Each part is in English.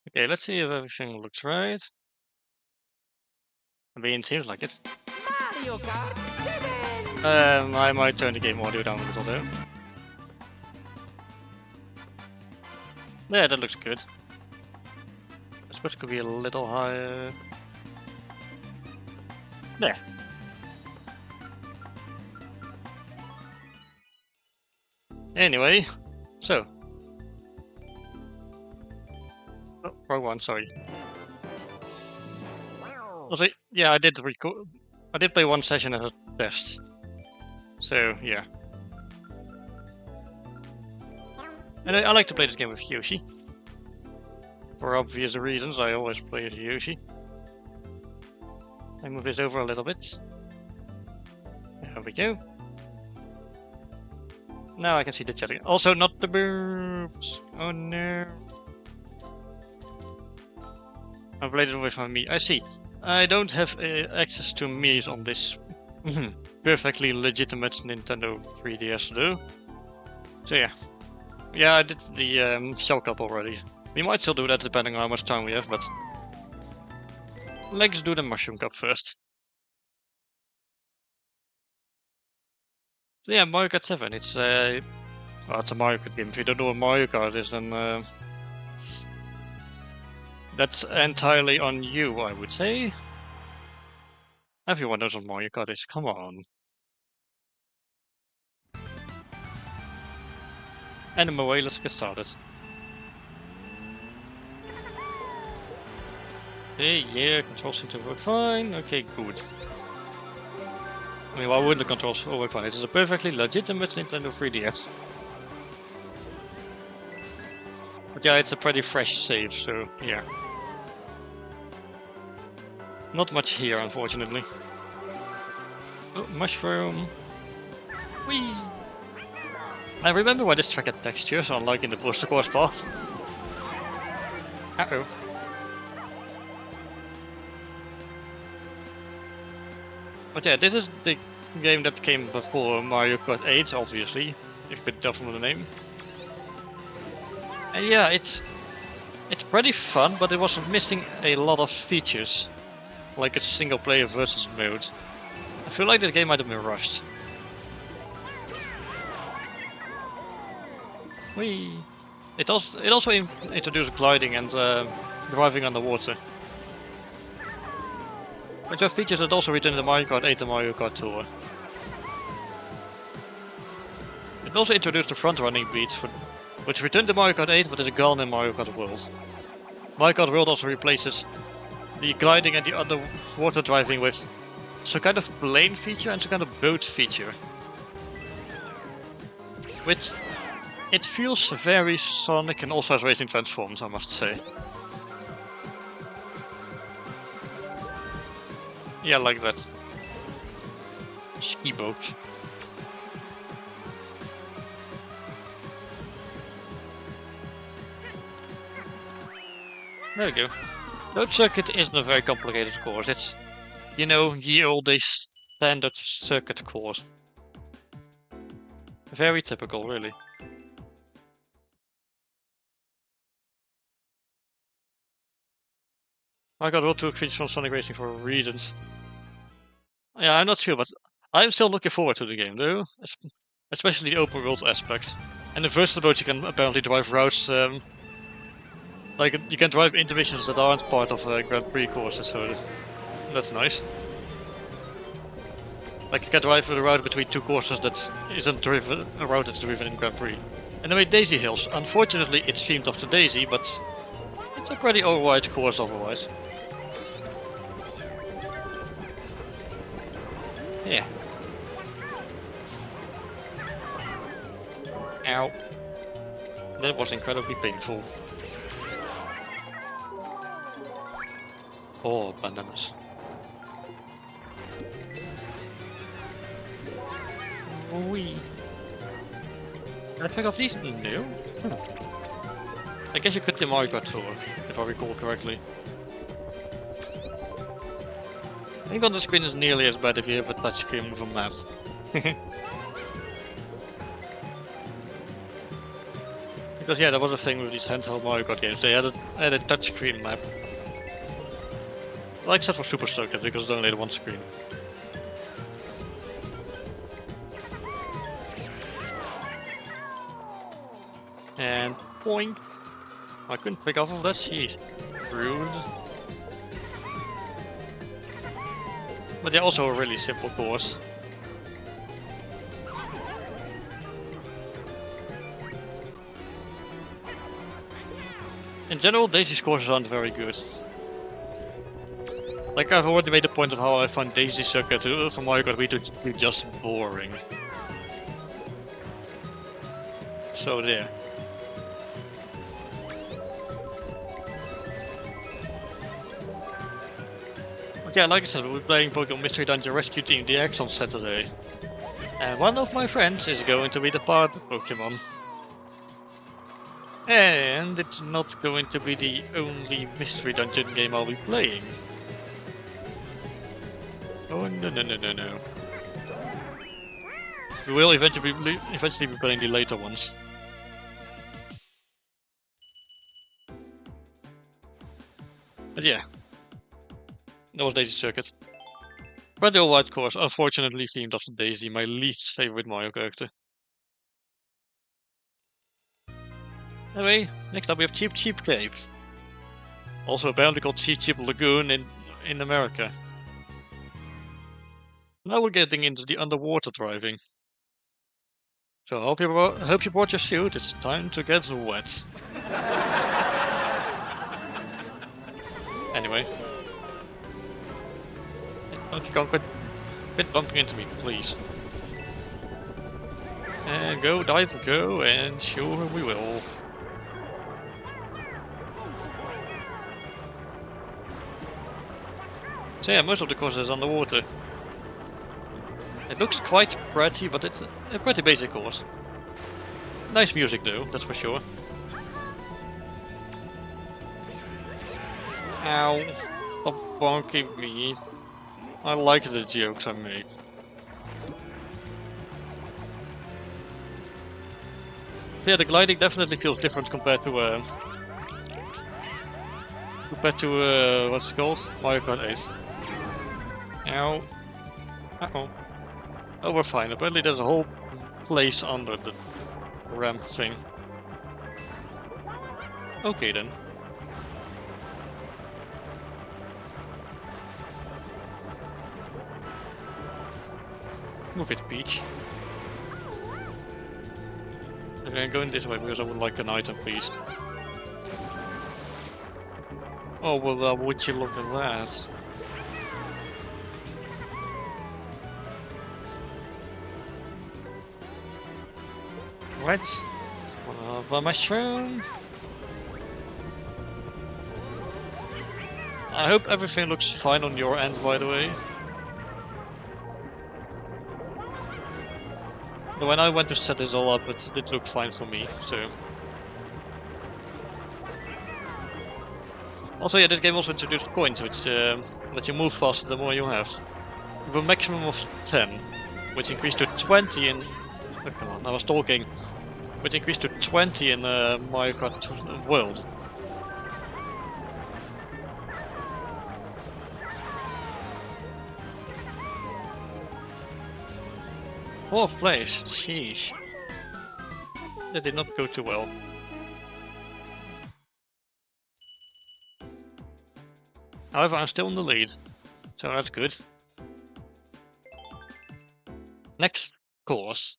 Okay, let's see if everything looks right. I mean, it seems like it. Mario Kart 7! I might turn the game audio down a little though. Yeah, that looks good. I suppose it could be a little higher. There. Anyway, so. Oh, wrong one, sorry. Also, yeah, I did record. I did play one session as a test. So, yeah. And I like to play this game with Yoshi. For obvious reasons, I always play as Yoshi. I move this over a little bit. There we go. Now I can see the chat again. Also, not the boobs. Oh no. I played it with my Mii. I see. I don't have access to Mii's on this perfectly legitimate Nintendo 3DS though. So yeah. Yeah, I did the Shell Cup already. We might still do that depending on how much time we have, but let's do the Mushroom Cup first. So yeah, Mario Kart 7. It's well, it's a Mario Kart game. If you don't know what Mario Kart is, then that's entirely on you, I would say. Everyone knows what Mario Kart is. Come on. Anime away, let's get started. Okay, yeah, controls seem to work fine. Okay, good. I mean, why wouldn't the controls work fine? This is a perfectly legitimate Nintendo 3DS. But yeah, it's a pretty fresh save, so yeah. Not much here, unfortunately. Oh, mushroom. Whee! I remember why this track had textures, unlike in the Booster Course path. Uh-oh. But yeah, this is the game that came before Mario Kart 8, obviously, if you could tell from the name. And yeah, it's pretty fun, but it was missing a lot of features, like a single player versus mode. I feel like this game might have been rushed. Whee! It also introduced gliding and driving underwater, which are features that also returned in the Mario Kart 8 and Mario Kart Tour. It also introduced the front-running beat, which returned to Mario Kart 8 but is gone in Mario Kart World. Mario Kart World also replaces the gliding and the underwater driving with some kind of plane feature and some kind of boat feature. Which it feels very Sonic and also has racing transforms, I must say. Yeah, like that. Ski boat. There we go. Road circuit isn't a very complicated course. It's, you know, ye olde standard circuit course. Very typical, really. I got World Tour features from Sonic Racing for reasons. Yeah, I'm not sure, but I'm still looking forward to the game, though. Especially the open world aspect. And the versatile mode, you can apparently drive routes, like, you can drive into missions that aren't part of Grand Prix courses, so that's nice. Like, you can drive a route between two courses that isn't driven, a route that's driven in Grand Prix. And then with Daisy Hills, unfortunately it's themed after Daisy, but it's a pretty alright course otherwise. Yeah. Ow. That was incredibly painful. Oh, bananas. Wee. Can I take off these? No. I guess you could do Mario Kart Tour, if I recall correctly. I think on the screen is nearly as bad if you have a touchscreen with a map. Because yeah, there was a thing with these handheld Mario Kart games. They had a touchscreen map. Well, except for Super Circuit, because it's only had one screen. And boing! I couldn't pick off of that. Jeez, rude. But they're also a really simple course. In general, Daisy's courses aren't very good. Like, I've already made the point of how I find Daisy Circuit from Mario Kart Wii to be just boring. So there. But yeah, like I said, we're playing Pokemon Mystery Dungeon Rescue Team DX on Saturday. And one of my friends is going to be the part Pokemon. And it's not going to be the only Mystery Dungeon game I'll be playing. Oh, no. We will eventually be playing the later ones. But yeah. That was Daisy Circuit. Red or White course, unfortunately themed after Daisy, my least favorite Mario character. Anyway, next up we have Cheap Cheap Cape. Also apparently called Cheap Cheap Lagoon in America. Now we're getting into the underwater driving. So hope you brought your suit, it's time to get wet. Anyway. Donkey Kong, quit bumping into me, please. And go, dive, go, and sure we will. So yeah, most of the course is underwater. It looks quite pretty, but it's a pretty basic course. Nice music though, that's for sure. Ow. Stop bonking me. I like the jokes I make. So yeah, the gliding definitely feels different compared to what's it called? Mario Kart 8. Ow. Uh-oh. Oh, we're fine. Apparently there's a whole place under the ramp thing. Okay then. Move it, Peach. Okay, I'm going this way because I would like an item, please. Oh, well, would you look at that? What? A mushroom? I hope everything looks fine on your end, by the way. But when I went to set this all up, it did look fine for me, so... Also, yeah, this game also introduced coins, which let you move faster the more you have. You have a maximum of 10, which increased to 20 in... Oh, come on, I was talking. Which increased to 20 in Mario Kart World. Fourth place, sheesh. That did not go too well. However, I'm still in the lead, so that's good. Next course.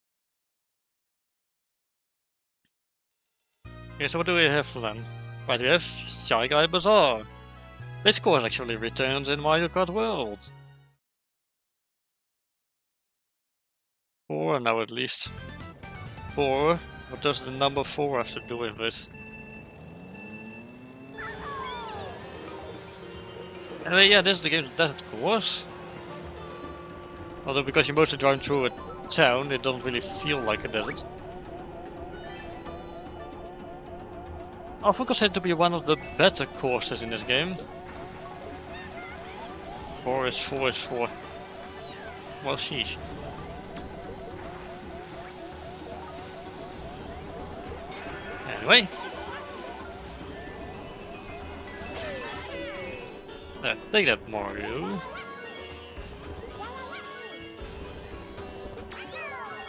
Okay, so what do we have then? Right, we have Shy Guy Bazaar. This course actually returns in Mario Kart World. 4 now at least. 4? What does the number 4 have to do with this? Anyway, yeah, this is the game's desert course. Although because you're mostly driving through a town, it doesn't really feel like a desert. I think it's said to be one of the better courses in this game. 4 is 4 is 4. Well, sheesh. Anyway. Take that, Mario.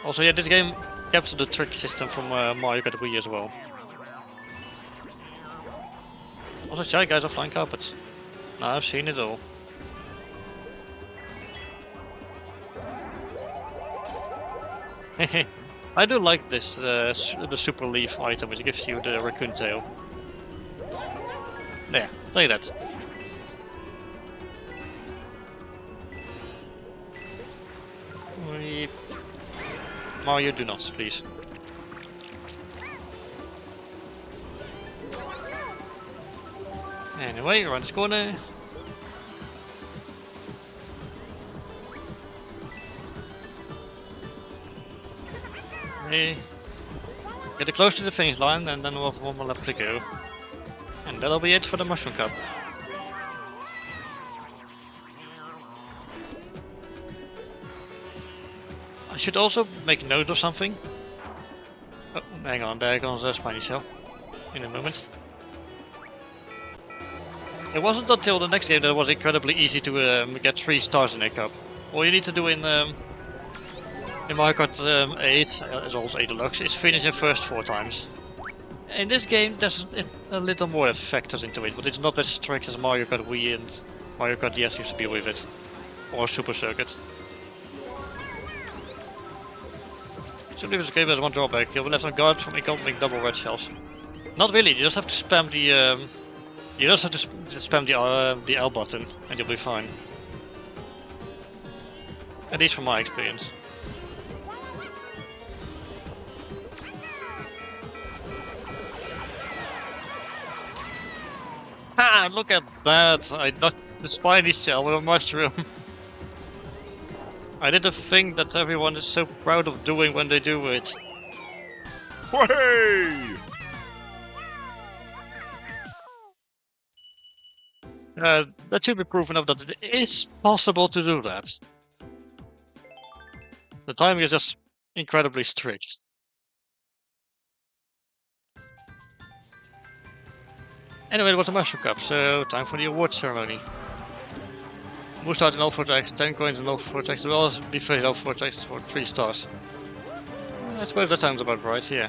Also, yeah, this game captured the trick system from Mario Kart Wii as well. Also, Shy Guys are flying carpets. No, I've seen it all. I do like this, the super leaf item, which gives you the raccoon tail. There, play that. Mario, do not, please. Anyway, around this corner. Okay. Get it close to the finish line, and then we'll have one more left to go. And that'll be it for the Mushroom Cup. I should also make note of something. Oh, hang on, there goes the spiny shell. In a moment. It wasn't until the next game that it was incredibly easy to get 3 stars in a cup. All you need to do in Mario Kart 8, as well as 8 Deluxe, is finish in first 4 times. In this game, there's a little more factors into it, but it's not as strict as Mario Kart Wii and Mario Kart DS used to be with it, or Super Circuit. Simply this game has one drawback: you'll be left on guard from incoming double red shells. Not really. You just have to spam the L button, and you'll be fine. At least from my experience. Ah, look at that! I dodged the spiny shell with a mushroom. I did a thing that everyone is so proud of doing when they do it. Hey! That should be proven of that it is possible to do that. The timing is just incredibly strict. Anyway, it was a Mushroom Cup, so time for the award ceremony. Moose stars in all vortex, 10 coins in all vortex, as well as be faced all vortex for 3 stars. I suppose that sounds about right, yeah.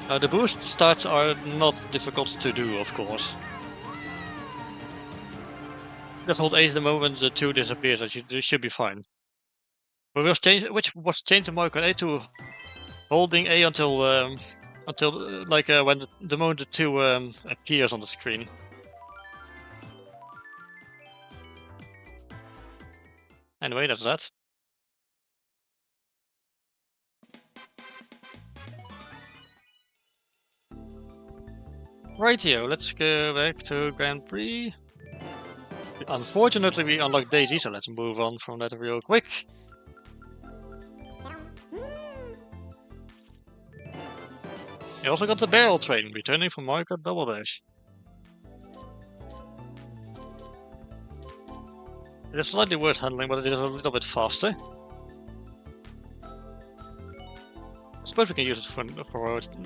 The boost starts are not difficult to do, of course. Just hold A at the moment the 2 disappears, and you should be fine. But which was changed in Mario Kart 8 to holding A until when the moment the 2 appears on the screen. Anyway, that's that. Rightio, let's go back to Grand Prix. Unfortunately, we unlocked Daisy, so let's move on from that real quick. We also got the barrel train, returning from Mario Kart Double Dash. It is slightly worse handling, but it is a little bit faster. I suppose we can use it for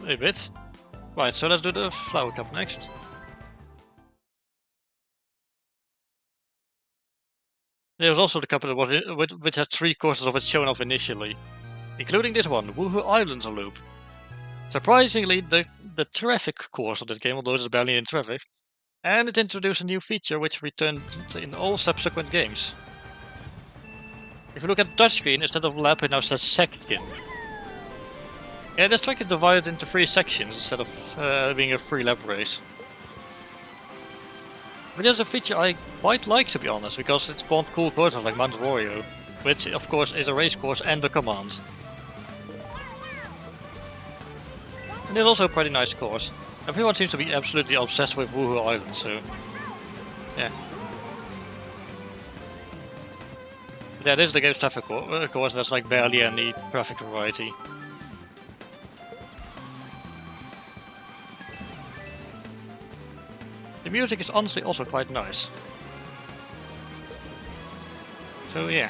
a bit. Right, so let's do the Flower Cup next. There's also the cup that was which has 3 courses of it shown off initially, including this one, Woohoo Islands loop. Surprisingly, the traffic course of this game, although it's barely in traffic, and it introduced a new feature which returned in all subsequent games. If you look at the touchscreen, instead of lap, it now says section. Yeah, this track is divided into 3 sections instead of being a free lap race. But there's a feature I quite like, to be honest, because it spawned cool courses like Mount Wario, which of course is a race course and a command. And it's also a pretty nice course. Everyone seems to be absolutely obsessed with Woohoo Island, so yeah. Yeah, this is the game's traffic course, and there's like barely any traffic variety. The music is honestly also quite nice. So yeah.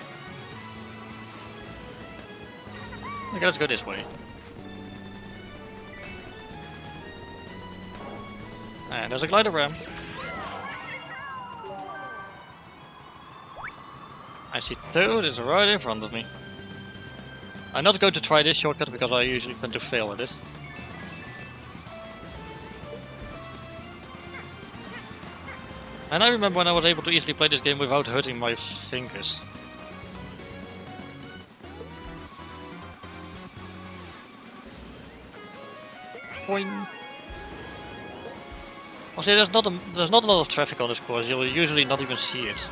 Okay, let's go this way. And there's a glider ramp. I see Toad is right in front of me. I'm not going to try this shortcut because I usually tend to fail at it. And I remember when I was able to easily play this game without hurting my fingers. Boing. Also, there's not a lot of traffic on this course. You'll usually not even see it.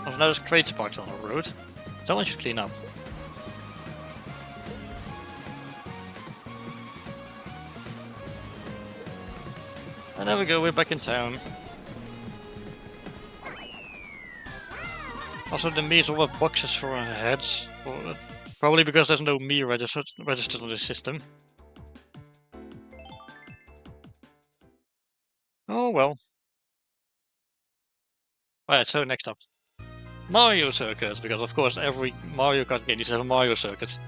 Also, now there's crates parked on the road. Someone should clean up. And there we go, we're back in town. Also, the Mii's all have boxes for our heads. Probably because there's no Mii registered on this system. Oh well. Alright, so next up. Mario Circuit, because of course every Mario Kart game needs to have a Mario Circuit.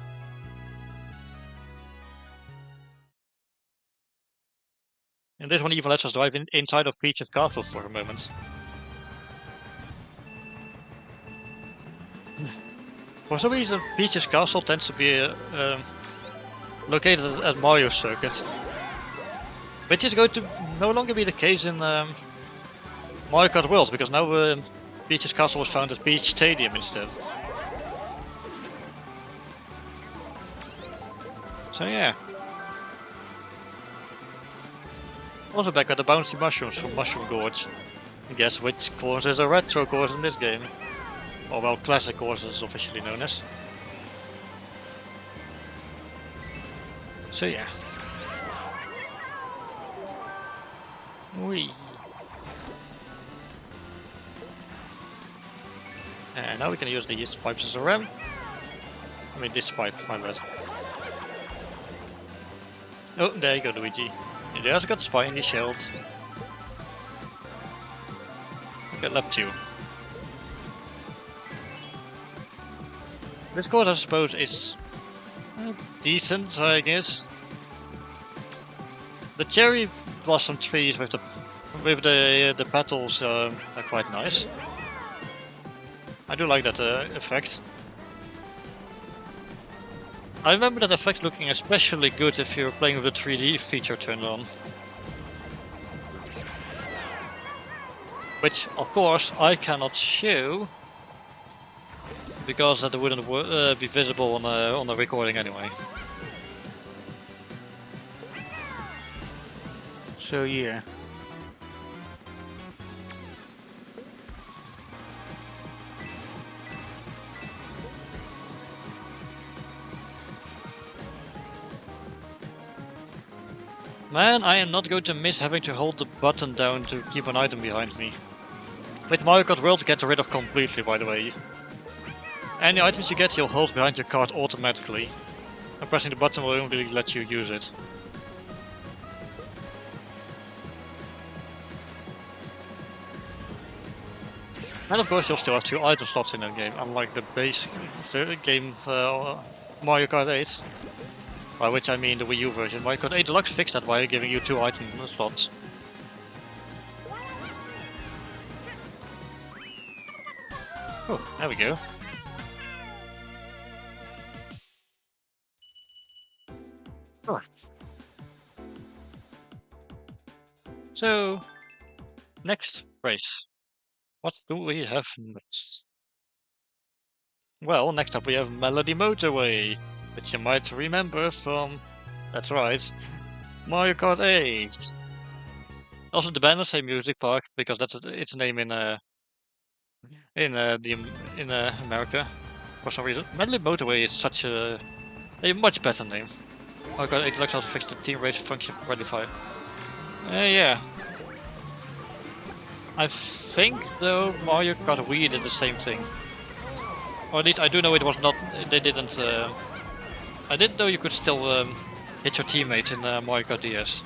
And this one even lets us drive inside of Peach's castle for a moment. For some reason, Peach's castle tends to be located at Mario Circuit. Which is going to no longer be the case in Mario Kart World, because now Peach's castle was found at Peach Stadium instead. So yeah. Also back at the bouncy mushrooms from Mushroom Gorge. Guess which course is a retro course in this game? Or well, classic course is officially known as. So yeah. Whee. And now we can use these pipes as a ramp. I mean this pipe, my bad. Oh, there you go, Luigi. He also got spiny shield. Okay, lap 2. This course, I suppose, is decent, I guess. The cherry blossom trees with the petals are quite nice. I do like that effect. I remember that effect looking especially good if you're playing with the 3D feature turned on. Which, of course, I cannot show, because that wouldn't be visible on the recording anyway. So yeah. Man, I am not going to miss having to hold the button down to keep an item behind me. With Mario Kart World gets rid of completely, by the way. Any items you get, you'll hold behind your cart automatically. And pressing the button will only let you use it. And of course you'll still have 2 item slots in that game, unlike the base game Mario Kart 8. By which I mean the Wii U version. Mario Kart 8 Deluxe fixed that by giving you 2 item slots. Oh, there we go. Right. So, next race. What do we have next? Well, next up we have Melody Motorway, which you might remember from, that's right, Mario Kart 8. Also the band say Music Park because that's its name in America for some reason. Melody Motorway is such a much better name. Mario Kart 8 Deluxe also fixed the team race function for qualifier. Yeah. I think though Mario Kart Wii did the same thing. Or at least I do know it was not. They didn't. I didn't know you could still hit your teammates in Mario Kart DS.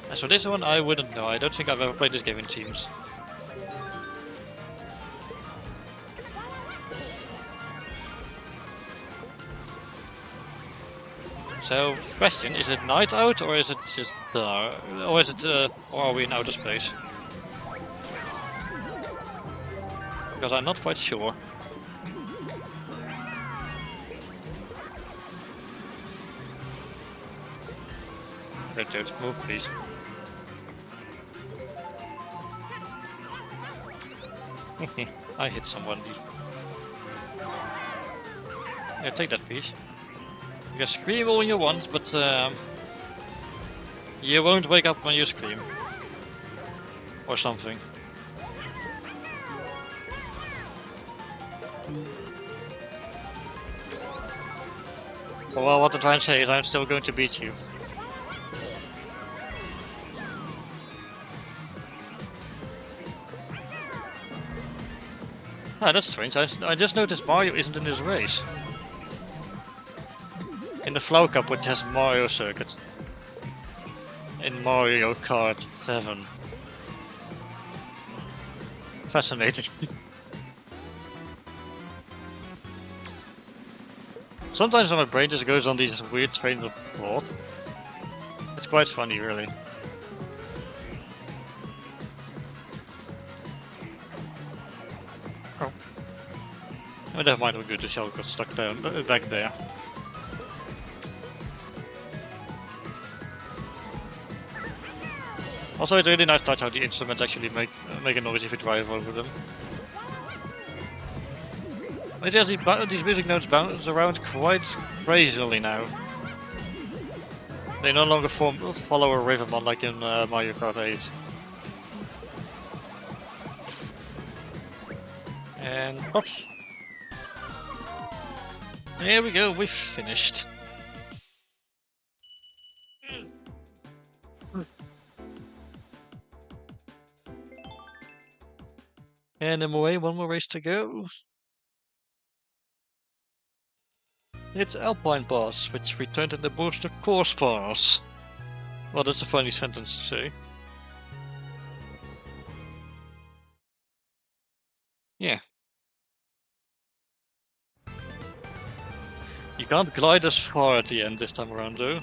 And so this one I wouldn't know. I don't think I've ever played this game in teams. So, question: is it night out or is it just or is it or are we in outer space? Because I'm not quite sure. Right, dude, move please. I hit somebody. Yeah, take that piece. You can scream all you want, but you won't wake up when you scream. Or something. Well, what I'm trying to say is I'm still going to beat you. Ah, that's strange. I just noticed Mario isn't in this race. In the Flow Cup, which has Mario circuit. In Mario Kart 7. Fascinating. Sometimes my brain just goes on these weird trains of thought. It's quite funny, really. Oh. Oh, that might have been good, the shell got stuck down, back there. Also, it's a really nice touch how the instruments actually make a noise if you drive over them. It has these music notes bounce around quite crazily now. They no longer follow a rhythm unlike in Mario Kart 8. And off. There we go, we've finished. And I'm away, one more race to go. It's Alpine Pass, which returned in the booster Course Pass. Well, that's a funny sentence to say. Yeah. You can't glide as far at the end this time around, though.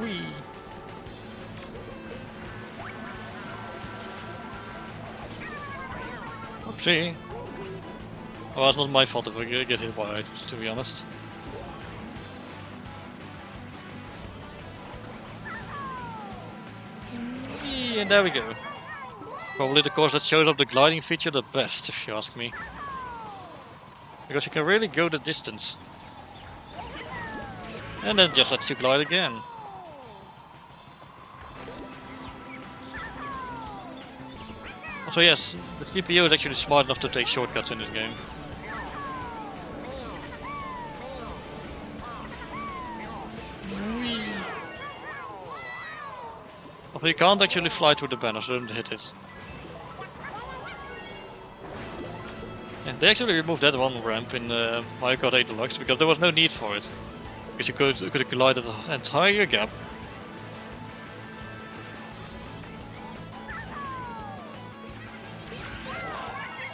Whee! Oopsie! Well, it's not my fault if I get hit by items, to be honest. Whee, and there we go. Probably the course that shows up the gliding feature the best, if you ask me. Because you can really go the distance. And then just lets you glide again. So yes, the CPU is actually smart enough to take shortcuts in this game. Whee. Although you can't actually fly through the banner, so don't hit it. And they actually removed that one ramp in Mario Kart 8 Deluxe because there was no need for it. Because you could have glided the entire gap.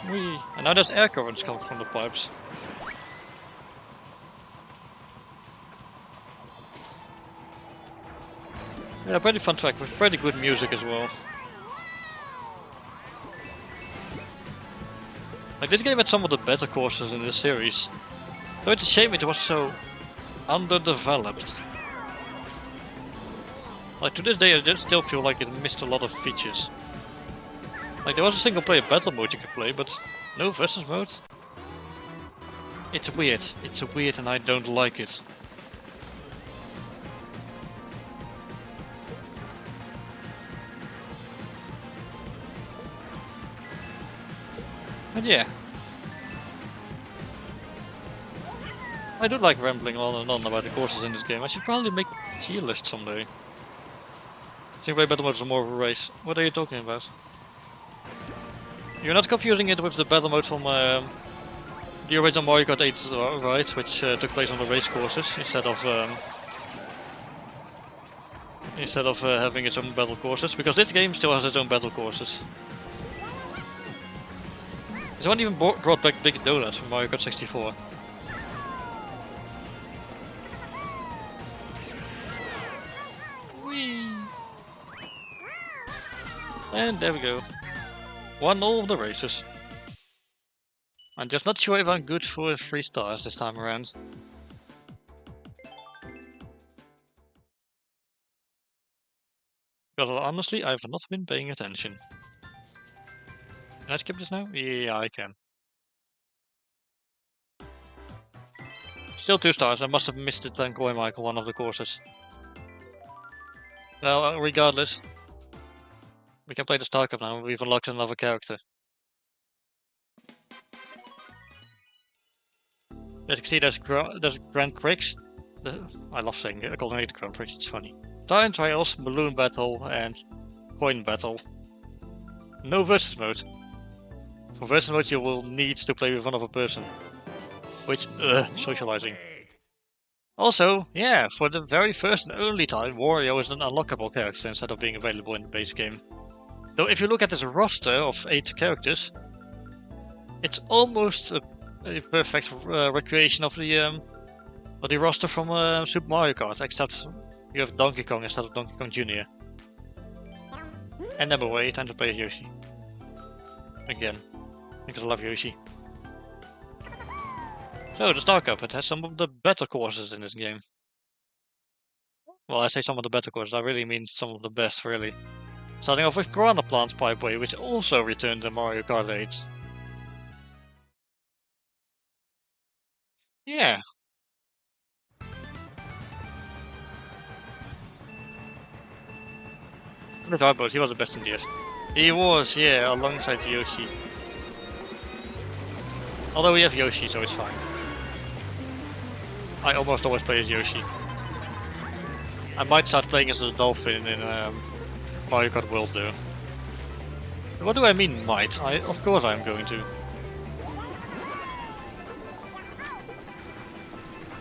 Whee. And now there's air currents coming from the pipes. Yeah, pretty fun track with pretty good music as well. Like, this game had some of the better courses in the series. Though it's a shame it was so underdeveloped. Like, to this day I just still feel like it missed a lot of features. Like, there was a single player battle mode you could play, but no versus mode. It's weird and I don't like it. But yeah. I do like rambling on and on about the courses in this game. I should probably make a tier list someday. Single player battle mode is more of a race. What are you talking about? You're not confusing it with the battle mode from the original Mario Kart 8, right? Which took place on the race courses instead of having its own battle courses. Because this game still has its own battle courses. Someone even brought back Big Donuts from Mario Kart 64. Whee! And there we go. Won all of the races. I'm just not sure if I'm good for 3 stars this time around. Because honestly, I've not been paying attention. Can I skip this now? Yeah, I can. Still 2 stars. I must have missed it then going Michael, one of the courses. Well, regardless. We can play the Star Cup now. We've unlocked another character. As you can see, there's Grand Prix. I love saying it. I call it Grand Prix. It's funny. Time trials, balloon battle, and coin battle. No versus mode. For versus mode, you will need to play with another person. Which, socializing. Also, yeah, for the very first and only time, Wario is an unlockable character instead of being available in the base game. So if you look at this roster of 8 characters, it's almost a perfect recreation of the roster from Super Mario Kart, except you have Donkey Kong instead of Donkey Kong Jr. And number 8, time to play as Yoshi. Again, because I love Yoshi. So, the Star Cup, it has some of the better courses in this game. Well, I say some of the better courses, I really mean some of the best, really. Starting off with Piranha Plant Pipeway, which also returned in Mario Kart 8. Yeah. With Arbos, he was the best in this. He was, yeah, alongside Yoshi. Although we have Yoshi, so it's fine. I almost always play as Yoshi. I might start playing as the dolphin in Mario Kart World though. What do I mean might? Of course I'm going to.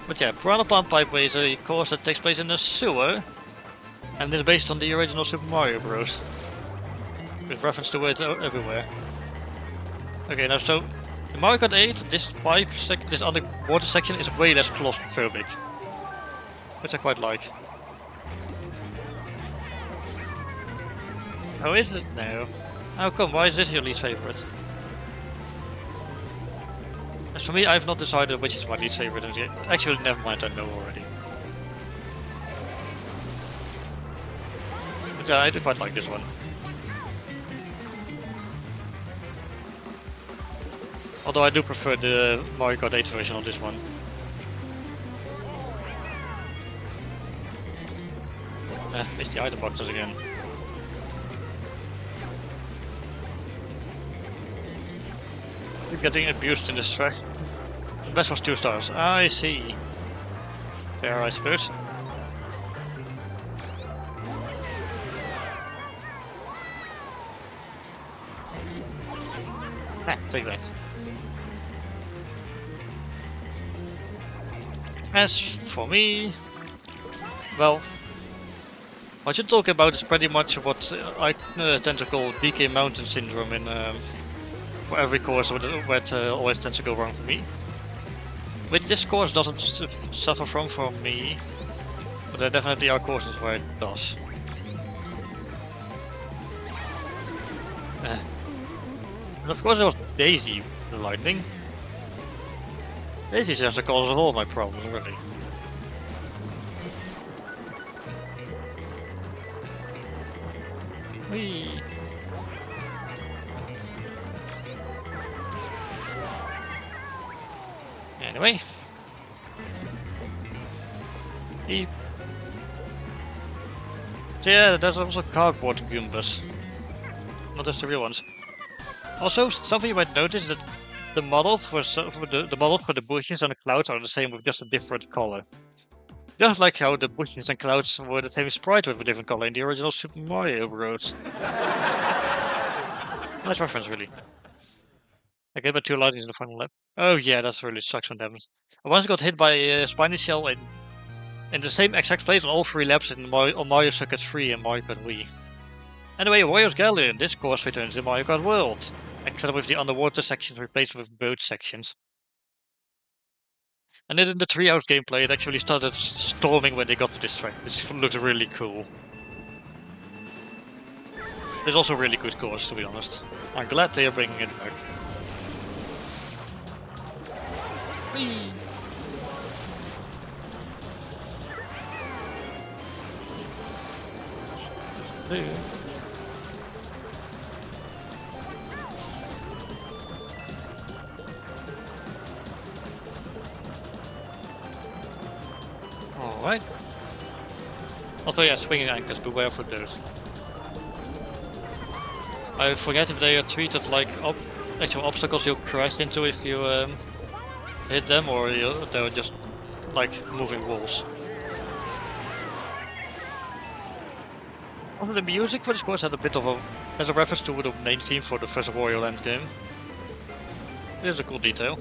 But yeah, Piranha Plant Pipeway is a course that takes place in a sewer, and is based on the original Super Mario Bros. With reference to it everywhere. Okay, now so in Mario Kart 8, this underwater section is way less claustrophobic, which I quite like. How is it now? How come? Why is this your least favorite? As for me, I've not decided which is my least favorite. Actually, never mind, I know already. But yeah, I do quite like this one. Although I do prefer the Mario Kart 8 version of this one. Missed the item boxes again. Keep getting abused in this track. The best was 2 stars. I see. There, I suppose. Take that. As for me, well, what you're talking about is pretty much what I tend to call DK Mountain Syndrome in for every course where it always tends to go wrong for me. Which this course doesn't suffer from for me, but there definitely are courses where it does. And of course there was Daisy, the lightning. Daisy's just the cause of all my problems, really. Whee! Anyway. So yeah, there's also cardboard Goombas. Not just the real ones. Also, something you might notice is that the model for the bushes and the clouds are the same with just a different color. Just like how the bushes and clouds were the same sprite with a different color in the original Super Mario Bros. Nice reference, really. I gave it 2 lightnings in the final lap. Oh yeah, that really sucks when that happens. I once got hit by a spiny shell in the same exact place on all 3 laps on Mario Circuit 3 and Mario Kart Wii. Anyway, Wario's Gallery in this course returns in Mario Kart World. except with the underwater sections replaced with boat sections. And then in the treehouse gameplay, it actually started storming when they got to this track, which looks really cool. There's also really good course, to be honest. I'm glad they are bringing it back. Whee! Alright. Also, yeah, swinging anchors, beware for those. I forget if they are treated like actual obstacles you'll crash into if you hit them, or they're just like moving walls. Also, the music for this course has a bit of a reference to the main theme for the first Wario Land game. It is a cool detail.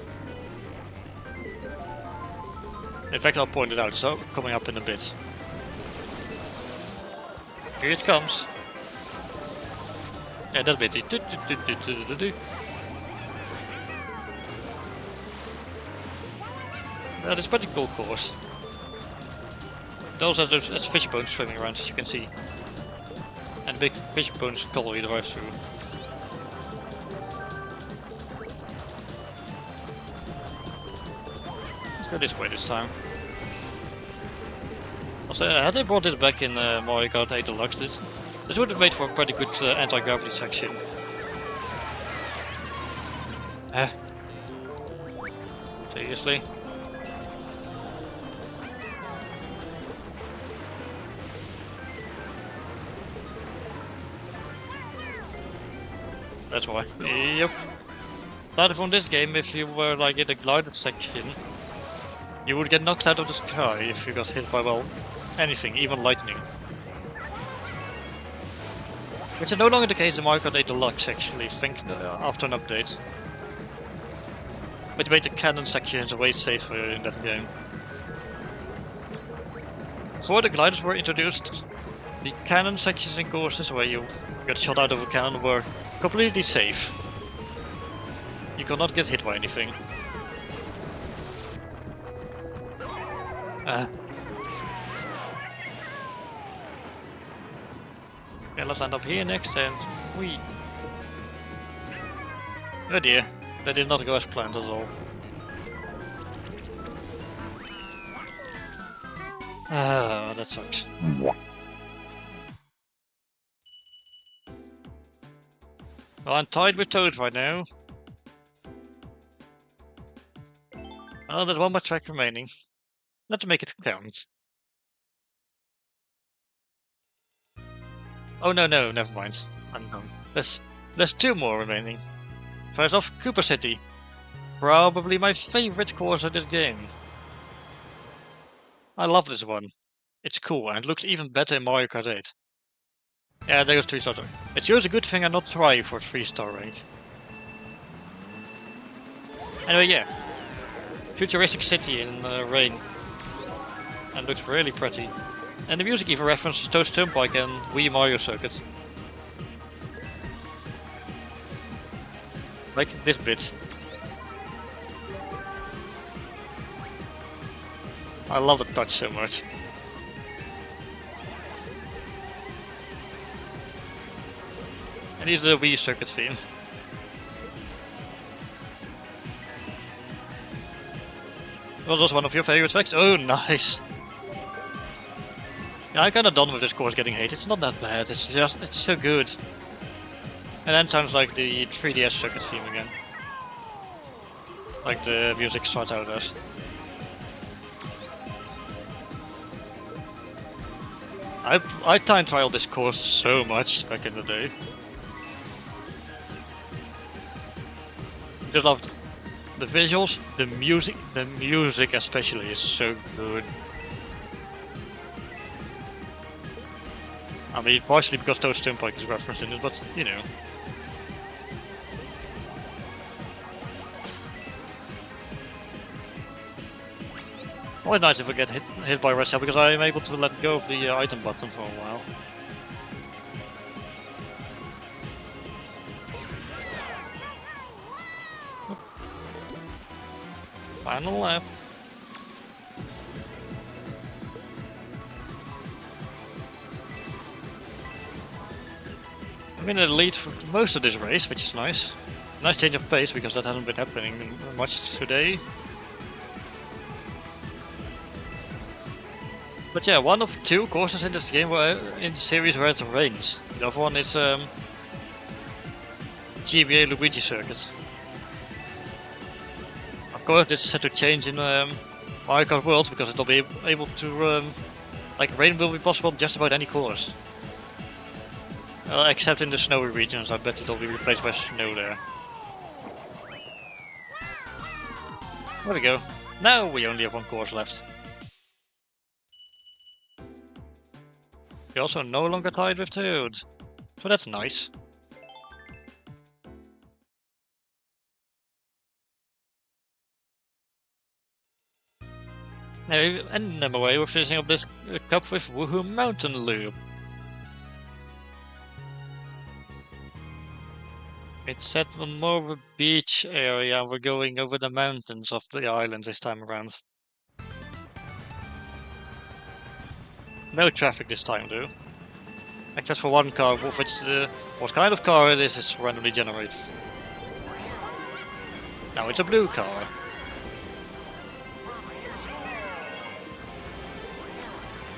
In fact, I'll point it out, so coming up in a bit. Here it comes. Yeah, that bit. That is pretty cool course. It also has those fish bones swimming around, as you can see. And big fish bones color you drive through. Let's go this way this time. Also, had they brought this back in Mario Kart 8 Deluxe, this would have made for a pretty good anti-gravity section. Seriously? That's why. Yep. Started from this game, if you were like in the glider section, you would get knocked out of the sky if you got hit by, well, anything, even lightning. Which is no longer the case in Mario Kart 8 Deluxe, actually, after an update. Which made the cannon sections way safer in that game. Before the gliders were introduced, the cannon sections in courses where you get shot out of a cannon were completely safe. You could not get hit by anything. Okay, let's end up here next and we. Oh dear, that did not go as planned at all. Ah, that sucks. Well, I'm tied with Toad right now. Oh, there's one more track remaining. Let's make it count. Oh no, never mind. I'm done. There's two more remaining. First off, Cooper City. Probably my favorite course of this game. I love this one. It's cool and it looks even better in Mario Kart 8. Yeah, there goes 3-star. It's just a good thing I'm not trying for 3-star rank. Anyway, yeah. Futuristic city in rain. And looks really pretty. And the music even references Toad's Turnpike and Wii Mario Circuit. Like this bit. I love the touch so much. And here's the Wii Circuit theme. Was also one of your favorite tracks? Oh, nice! Yeah, I'm kinda done with this course getting hate. It's not that bad, it's so good. And then sounds like the 3DS circuit theme again. Like the music starts out as. I time trialed this course so much back in the day. Just loved the visuals, the music especially is so good. I mean, partially because Toad's Turnpike is referenced in it, but you know. Always nice if I get hit by a red cell because I am able to let go of the item button for a while. Final lap. I'm in the lead for most of this race, which is nice. Nice change of pace, because that hasn't been happening much today. But yeah, one of two courses in this game in the series where it rains. The other one is GBA Luigi Circuit. Of course, this is set to change in Mario Kart World, because it'll be able to like rain will be possible on just about any course. Except in the snowy regions, I bet it'll be replaced by snow there. There we go. Now we only have one course left. We're also no longer tied with Toad, so that's nice. Now, and anyway, we're finishing up this cup with Woohoo Mountain Loop. It's set on more of a beach area. We're going over the mountains of the island this time around. No traffic this time, though. Except for one car, which what kind of car it is randomly generated. Now it's a blue car.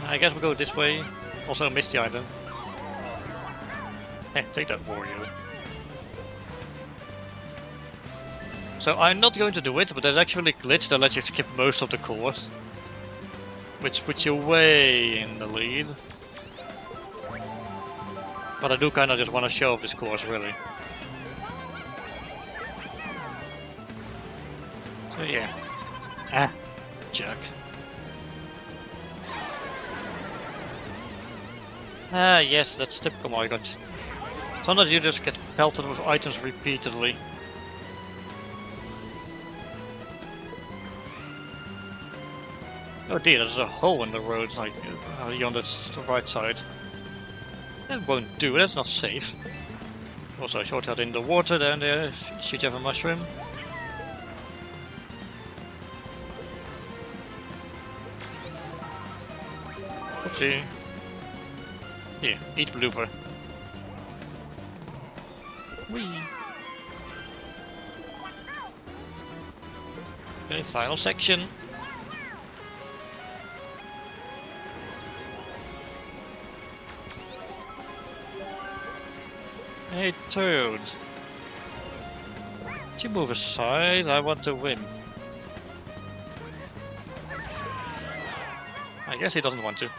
I guess we'll go this way. Also missed the island. Take that, Wario. So I'm not going to do it, but there's actually a glitch that lets you skip most of the course. Which puts you way in the lead. But I do kinda just want to show off this course, really. So yeah. Ah, jerk. Ah, yes, that's typical Mario Kart. Sometimes you just get pelted with items repeatedly. Oh dear, there's a hole in the road, like on this right side. That won't do, that's not safe. Also a shortcut in the water down there, should you have a mushroom. Oopsie. Here, eat blooper. Whee! Okay, final section. Hey Toad! Could you move aside? I want to win. I guess he doesn't want to.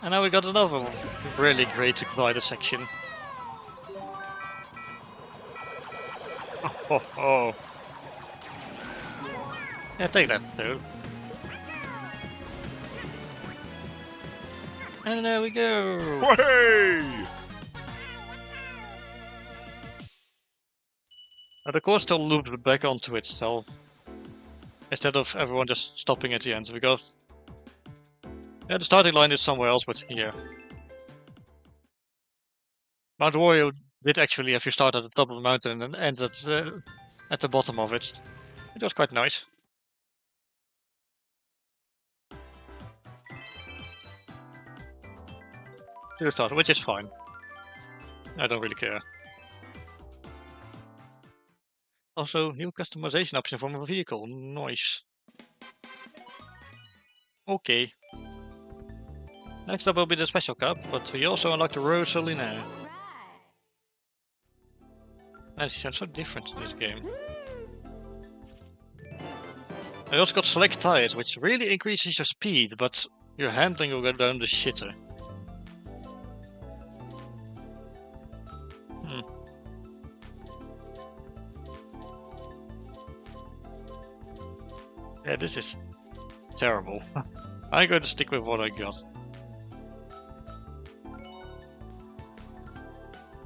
And now we got another really great glider section. Oh, oh. Yeah, take that, Toad. And there we go! Hey! The course still loops back onto itself, instead of everyone just stopping at the end, because the starting line is somewhere else, but here. Mount Wario did actually have you start at the top of the mountain and end at the bottom of it. It was quite nice. To start, which is fine. I don't really care. Also, new customization option for my vehicle. Nice. Okay. Next up will be the special cup, but we also unlock the Rosalina. Man, she sounds so different in this game. I also got select tires, which really increases your speed, but your handling will go down the shitter. Yeah, this is terrible. I'm going to stick with what I got.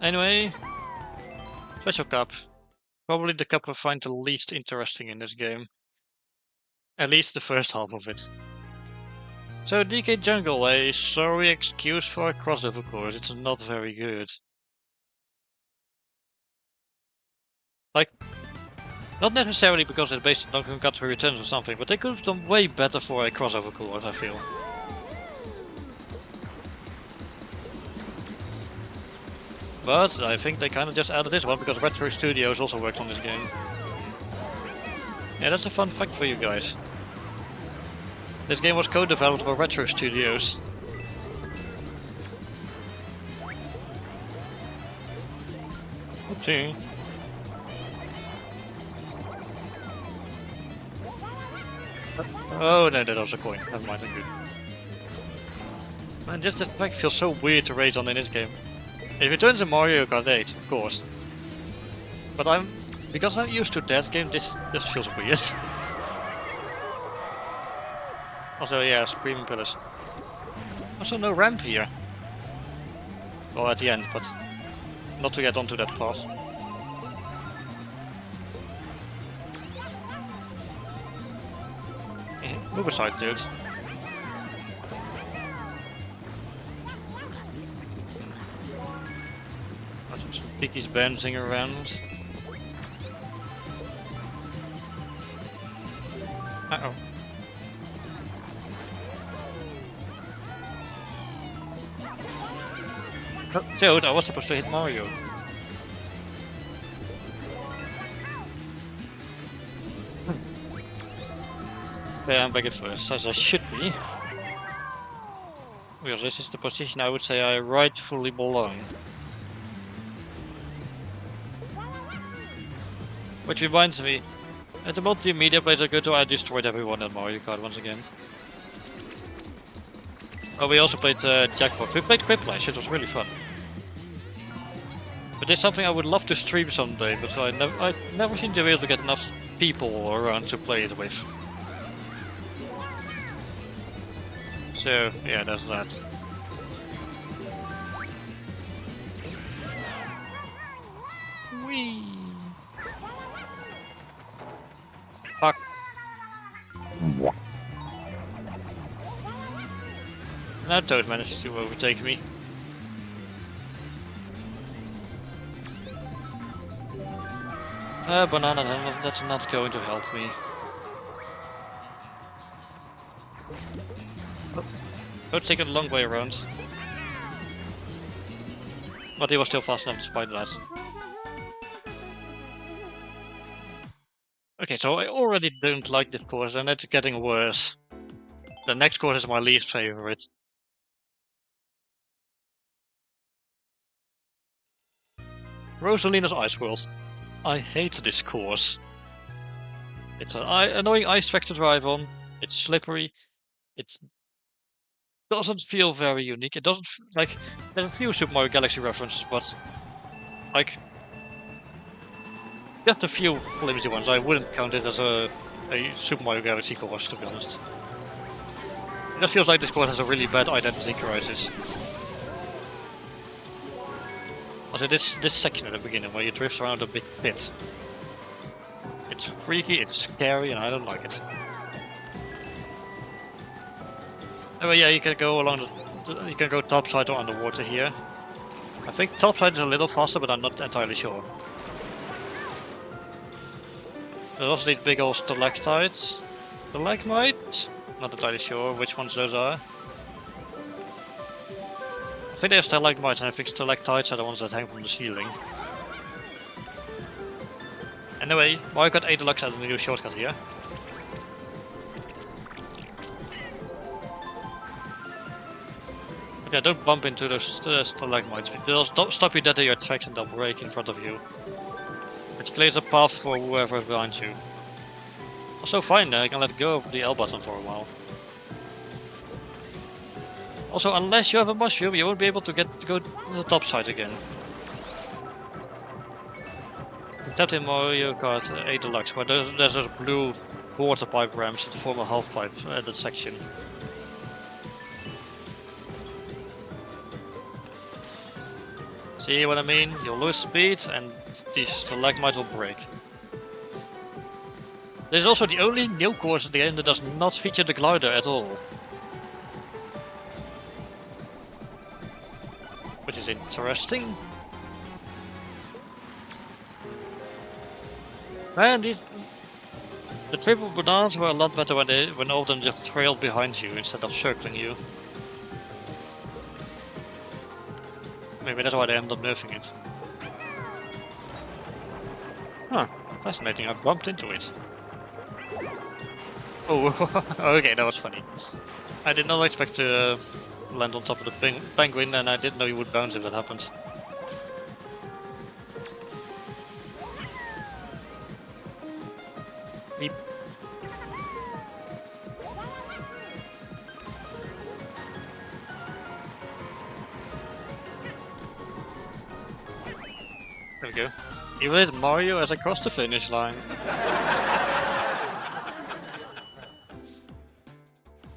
Anyway, special cup. Probably the cup I find the least interesting in this game. At least the first half of it. So DK Jungle, a sorry excuse for a crossover course. It's not very good. Like Not necessarily because it's based on undercooked returns or something, but they could have done way better for a crossover course, I feel. But I think they kind of just added this one because Retro Studios also worked on this game. Yeah, that's a fun fact for you guys. This game was co-developed by Retro Studios. Oopsie. Oh no, that was a coin. Never mind, I'm good. Man, this track feels so weird to race on in this game. If it turns in Mario Kart 8, of course. But because I'm used to that game, this feels weird. Also, yeah, Screaming Pillars. Also, no ramp here. Well, at the end, but not to get onto that path. Move aside, dude. There's some piggies bouncing around. Uh-oh. Dude, I was supposed to hit Mario. Yeah, I'm back at first, as I should be. Because this is the position I would say I rightfully belong. Which reminds me, at the multimedia place I go to, I destroyed everyone at Mario Kart once again. Oh, we also played Jackpot. We played Quiplash, it was really fun. But it's something I would love to stream someday, but I never seem to be able to get enough people around to play it with. So, yeah, that's that. Whee! Fuck. Now Toad managed to overtake me. Banana, that's not going to help me. Toad's taken a long way around. But he was still fast enough despite that. Okay, so I already don't like this course, and it's getting worse. The next course is my least favorite. Rosalina's Ice World. I hate this course. It's an annoying ice track to drive on. It's slippery. It doesn't feel very unique. It doesn't like there's a few Super Mario Galaxy references, but like just a few flimsy ones. I wouldn't count it as a Super Mario Galaxy course, to be honest. It just feels like this course has a really bad identity crisis. Also, this section at the beginning where you drift around a big pit. It's freaky, it's scary, and I don't like it. Oh, yeah, you can go along you can go topside or underwater here. I think topside is a little faster, but I'm not entirely sure. There's also these big old stalactites. Stalagmite? Not entirely sure which ones those are. I think they're stalagmites, and I think stalactites are the ones that hang from the ceiling. Anyway, Mario Kart 8 Deluxe had a new shortcut here. Okay, don't bump into those stalagmites. They'll stop you dead in your tracks and they'll break in front of you. Which clears a path for whoever is behind you. Also fine, I can let go of the L button for a while. Also, unless you have a mushroom, you won't be able to go to the top side again. Except in Mario Kart 8 Deluxe, where there's those blue water pipe ramps that form a half pipe at that section. See what I mean? You'll lose speed and the stalagmite will break. This is also the only new course in the game that does not feature the glider at all. Which is interesting. Man, the triple bananas were a lot better when all of them just trailed behind you instead of circling you. Maybe that's why they ended up nerfing it. Huh, fascinating, I bumped into it. Oh, okay, that was funny. I did not expect to land on top of the penguin, and I didn't know you would bounce if that happened. Beep. There we go. You hit Mario as I crossed the finish line.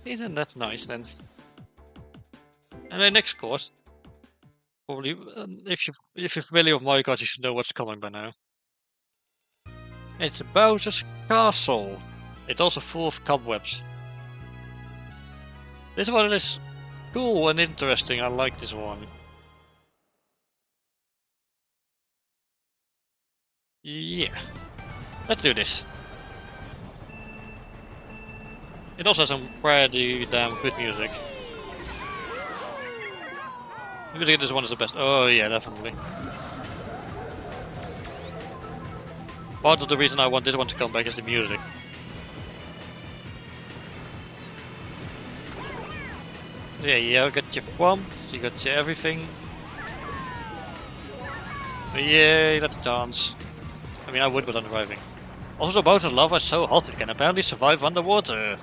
Isn't that nice then? And the next course, probably if you're familiar with Mario Kart, you should know what's coming by now. It's Bowser's Castle. It's also full of cobwebs. This one is cool and interesting. I like this one. Yeah, let's do this. It also has some pretty damn good music. The music in this one is the best. Oh yeah, definitely. Part of the reason I want this one to come back is the music. Yeah, you got your pumps, you got your everything. Yay, let's dance. I mean, I would, but I'm driving. Also, Bowser's lava is so hot it can apparently survive underwater.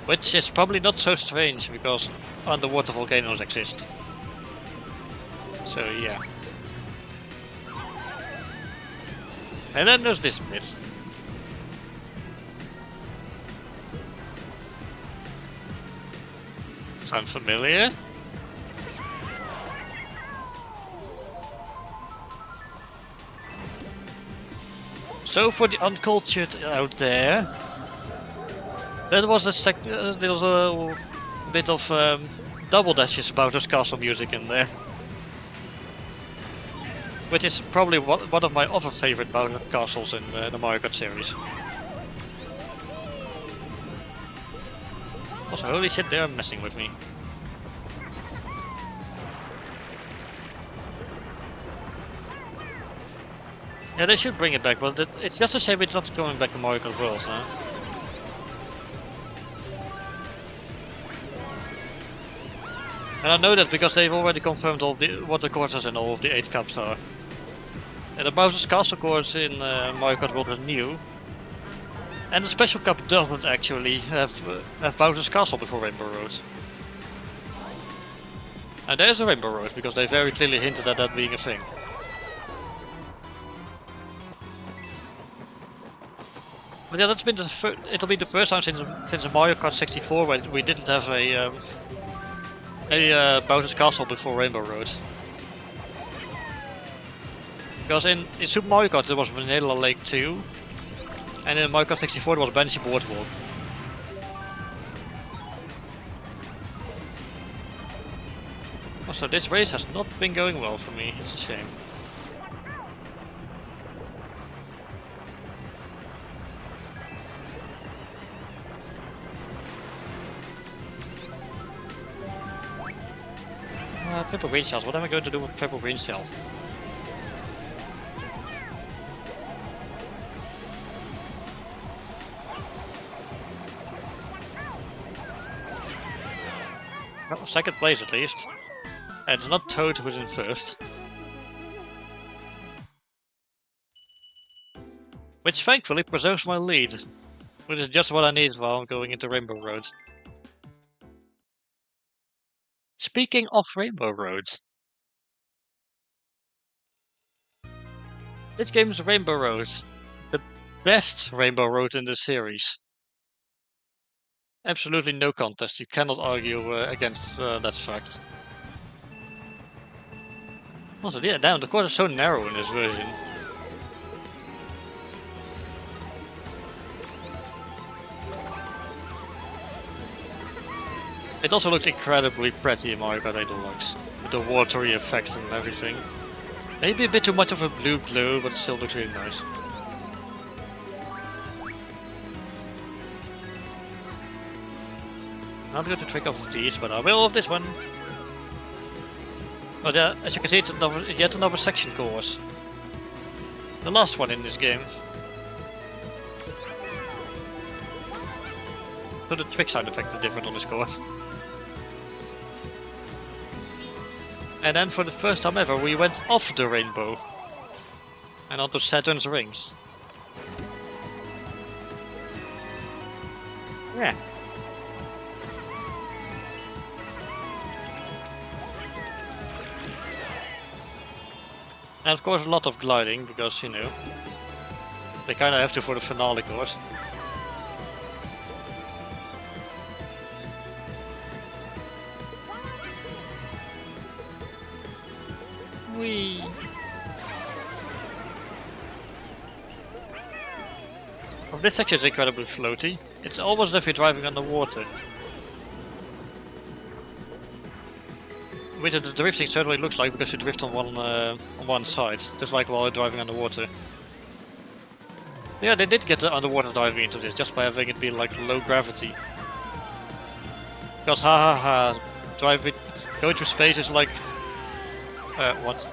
Which is probably not so strange, because underwater volcanoes exist. So, yeah. And then there's this bit. Sound familiar? So for the uncultured out there, that was a there was a bit of double dashes Bowser's Castle music in there. Which is probably one of my other favorite Bowser's Castles in the Mario Kart series. Also, holy shit, they're messing with me. Yeah, they should bring it back, but it's just a shame it's not coming back to Mario Kart World, huh? And I know that because they've already confirmed what the courses in all of the 8 cups are. And the Bowser's Castle course in Mario Kart World is new. And the Special Cup doesn't actually have Bowser's Castle before Rainbow Road. And there's a Rainbow Road, because they very clearly hinted at that being a thing. But yeah, that's been it'll be the first time since Mario Kart 64 where we didn't have a Bowser's Castle before Rainbow Road. Because in Super Mario Kart there was Vanilla Lake 2, and in Mario Kart 64 there was Banshee Boardwalk. Also, this race has not been going well for me, it's a shame. Triple green shells, what am I going to do with triple green shells? Well, second place at least. And it's not Toad who's in first. Which thankfully preserves my lead. Which is just what I need while I'm going into Rainbow Road. Speaking of Rainbow Road. This game is Rainbow Road. The best Rainbow Road in the series. Absolutely no contest, you cannot argue against that fact. Also, yeah, damn, the course is so narrow in this version. It also looks incredibly pretty in Mario Kart 8 Deluxe, with the watery effects and everything. Maybe a bit too much of a blue glow, but it still looks really nice. Not going to trick off of these, but I will of this one. But yeah, as you can see, it's yet another section course. The last one in this game. So the trick sound effect is different on this course. And then for the first time ever, we went off the rainbow. And onto Saturn's rings. Yeah. And of course a lot of gliding, because, you know, they kinda have to for the finale course. Whee! Well, this section is incredibly floaty. It's almost as if you're driving underwater. Which the drifting certainly looks like, because you drift on one side, just like while you're driving underwater. Yeah, they did get the underwater diving into this, just by having it be like low gravity. Because ha ha ha, going through space is like... what?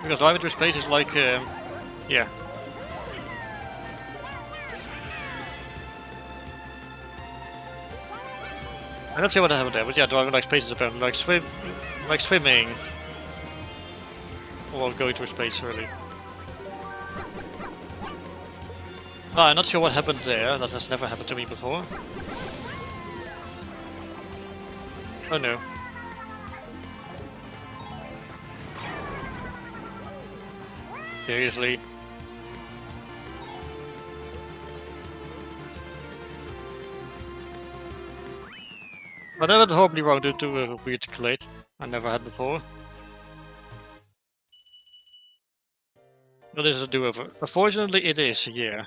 Because driving through space is like, yeah. I'm not sure what happened there, but yeah, driving like space is apparently like swimming. Or going through space, really. I'm not sure what happened there, that has never happened to me before. Oh no. Seriously? But I went horribly wrong due to a weird glade I never had before. But this is a do-over. Unfortunately it is, yeah.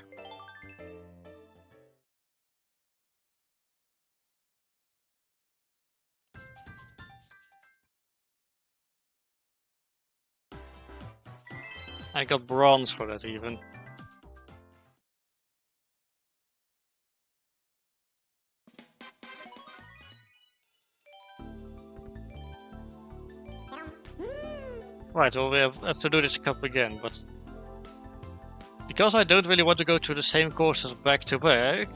I got bronze for that even. Right, well we have to do this cup again, but... Because I don't really want to go through the same courses back to back...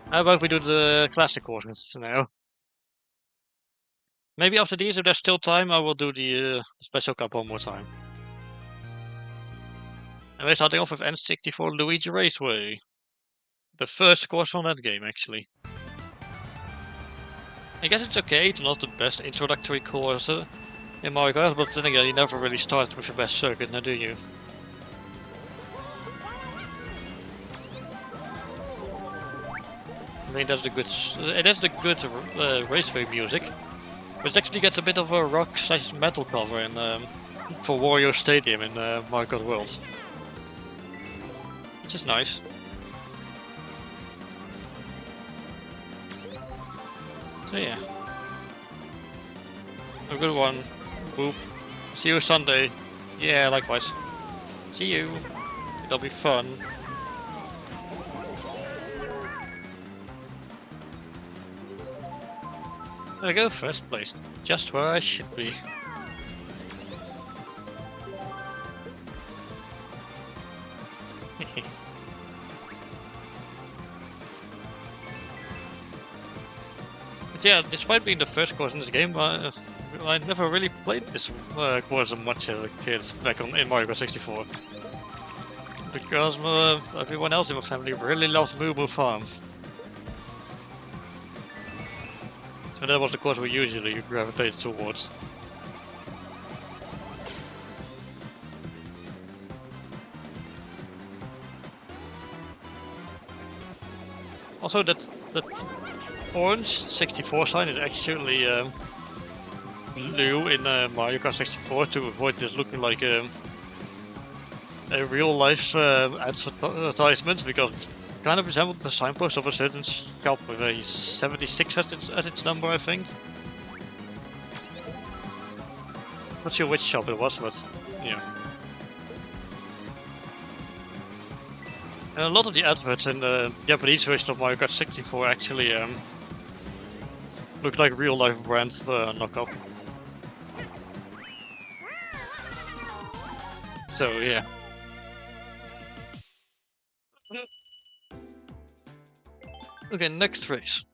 How about we do the classic courses now? Maybe after these, if there's still time, I will do the special cup one more time. And we're starting off with N64 Luigi Raceway. The first course from that game, actually. I guess it's okay, it's not the best introductory course in Mario Kart, but then again, you never really start with your best circuit, now do you? I mean, that's the good. It is the good raceway music, which actually gets a bit of a rock/metal cover in for Wario Stadium in Mario Kart World, which is nice. So yeah, a good one. Boop. See you Sunday. Yeah, likewise. See you. It'll be fun. There we go, first place. Just where I should be. But yeah, despite being the first course in this game, I never really played this course much as a kid back in Mario Kart 64. Because everyone else in my family really loved Moo Moo Farm. So that was the course we usually gravitated towards. Also, that orange 64 sign is actually blue in Mario Kart 64 to avoid this looking like a real life advertisement, because it kind of resembled the signpost of a certain shop with a 76 as its number, I think. Not sure which shop it was, but yeah. A lot of the adverts in the Japanese version of Mario Kart 64 actually look like real-life brand knockoff. So yeah. Okay, next race.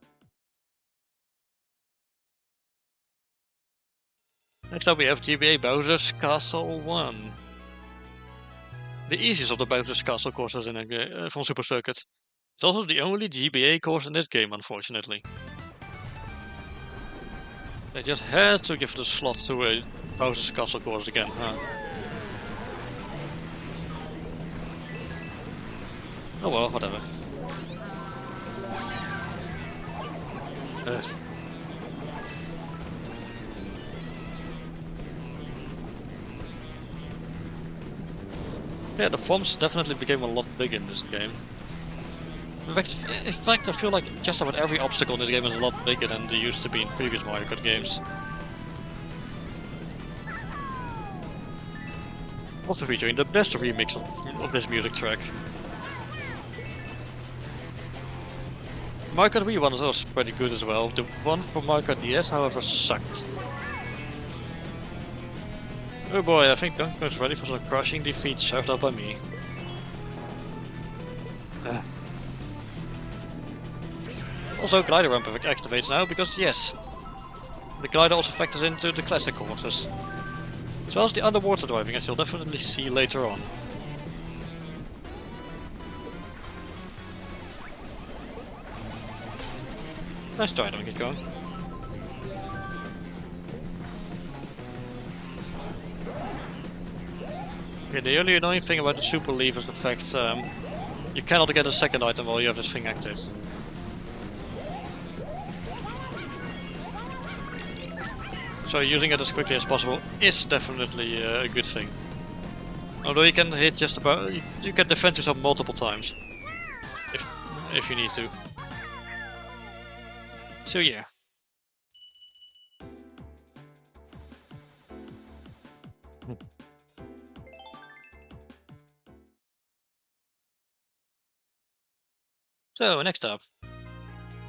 Next up we have GBA Bowser's Castle 1. The easiest of the Bowser's Castle courses in a from Super Circuit. It's also the only GBA course in this game, unfortunately. They just had to give the slot to a Bowser's Castle course again, huh? Oh well, whatever. Yeah, the fonts definitely became a lot bigger in this game. In fact, I feel like just about every obstacle in this game is a lot bigger than they used to be in previous Mario Kart games. Also featuring the best remix of this music track. Mario Kart Wii one was pretty good as well. The one from Mario Kart DS, however, sucked. Oh boy, I think Duncan's ready for some crushing defeat served up by me. Also, glider ramp activates now because yes, the glider also factors into the classic courses, as well as the underwater driving, as you'll definitely see later on. Nice try, Donkey Kong. Okay, the only annoying thing about the Super Leaf is the fact you cannot get a second item while you have this thing active. So using it as quickly as possible is definitely a good thing. Although you can hit just about, you can defend yourself multiple times, if you need to. So yeah. So next up,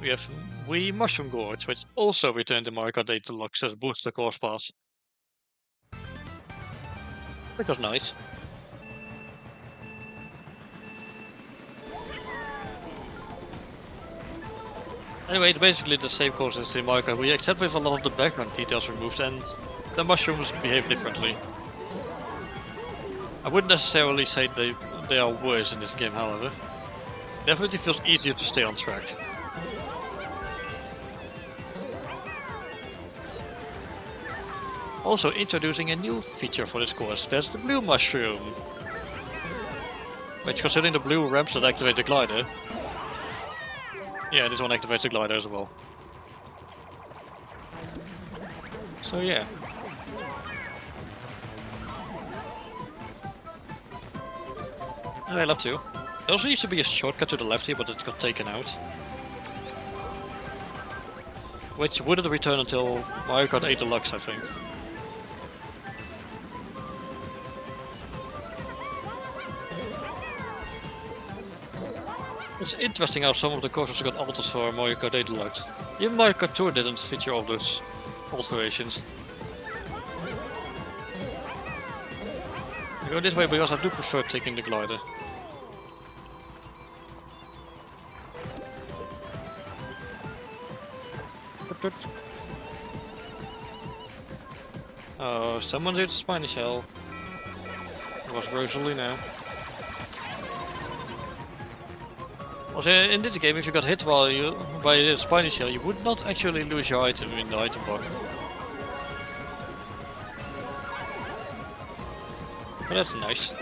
we have Wii Mushroom Gorge, which also returned in Mario Kart 8 Deluxe as Booster Course Pass. Which was nice. Anyway, basically the same course as in Mario Kart Wii, except with a lot of the background details removed and the mushrooms behave differently. I wouldn't necessarily say they are worse in this game, however. Definitely feels easier to stay on track. Also introducing a new feature for this course, there's the blue mushroom. Which, considering the blue ramps that activate the glider, yeah, this one activates the glider as well. So yeah. I love to. There also used to be a shortcut to the left here, but it got taken out. Which wouldn't return until Mario Kart 8 Deluxe, I think. It's interesting how some of the courses got altered for Mario Kart 8 Deluxe. Even Mario Kart Tour didn't feature all those alterations. I go this way because I do prefer taking the glider. Oh, someone's hit a spiny shell. It was Rosalie now. Also, in this game, if you got hit by a spiny shell, you would not actually lose your item in the item box. But that's nice.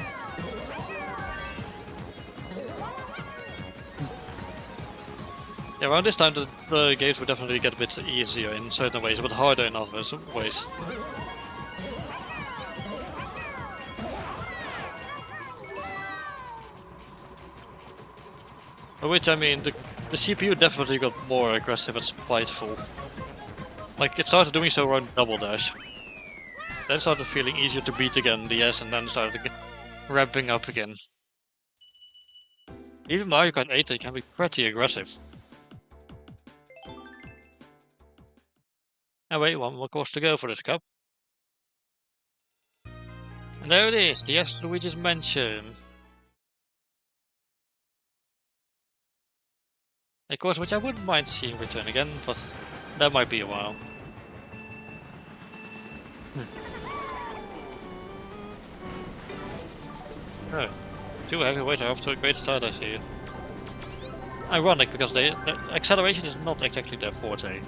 Yeah, around this time the games would definitely get a bit easier in certain ways, but harder in other ways. By which I mean, the CPU definitely got more aggressive and spiteful. Like, it started doing so around Double Dash. Then started feeling easier to beat again, the S, and then started ramping up again. Even Mario Kart 8 they can be pretty aggressive. Oh wait, one more course to go for this cup. And there it is, the Yes Luigi's Mansion. A course which I wouldn't mind seeing return again, but that might be a while. Oh, two heavyweights are off to a great start, I see. Ironic, because the acceleration is not exactly their forte.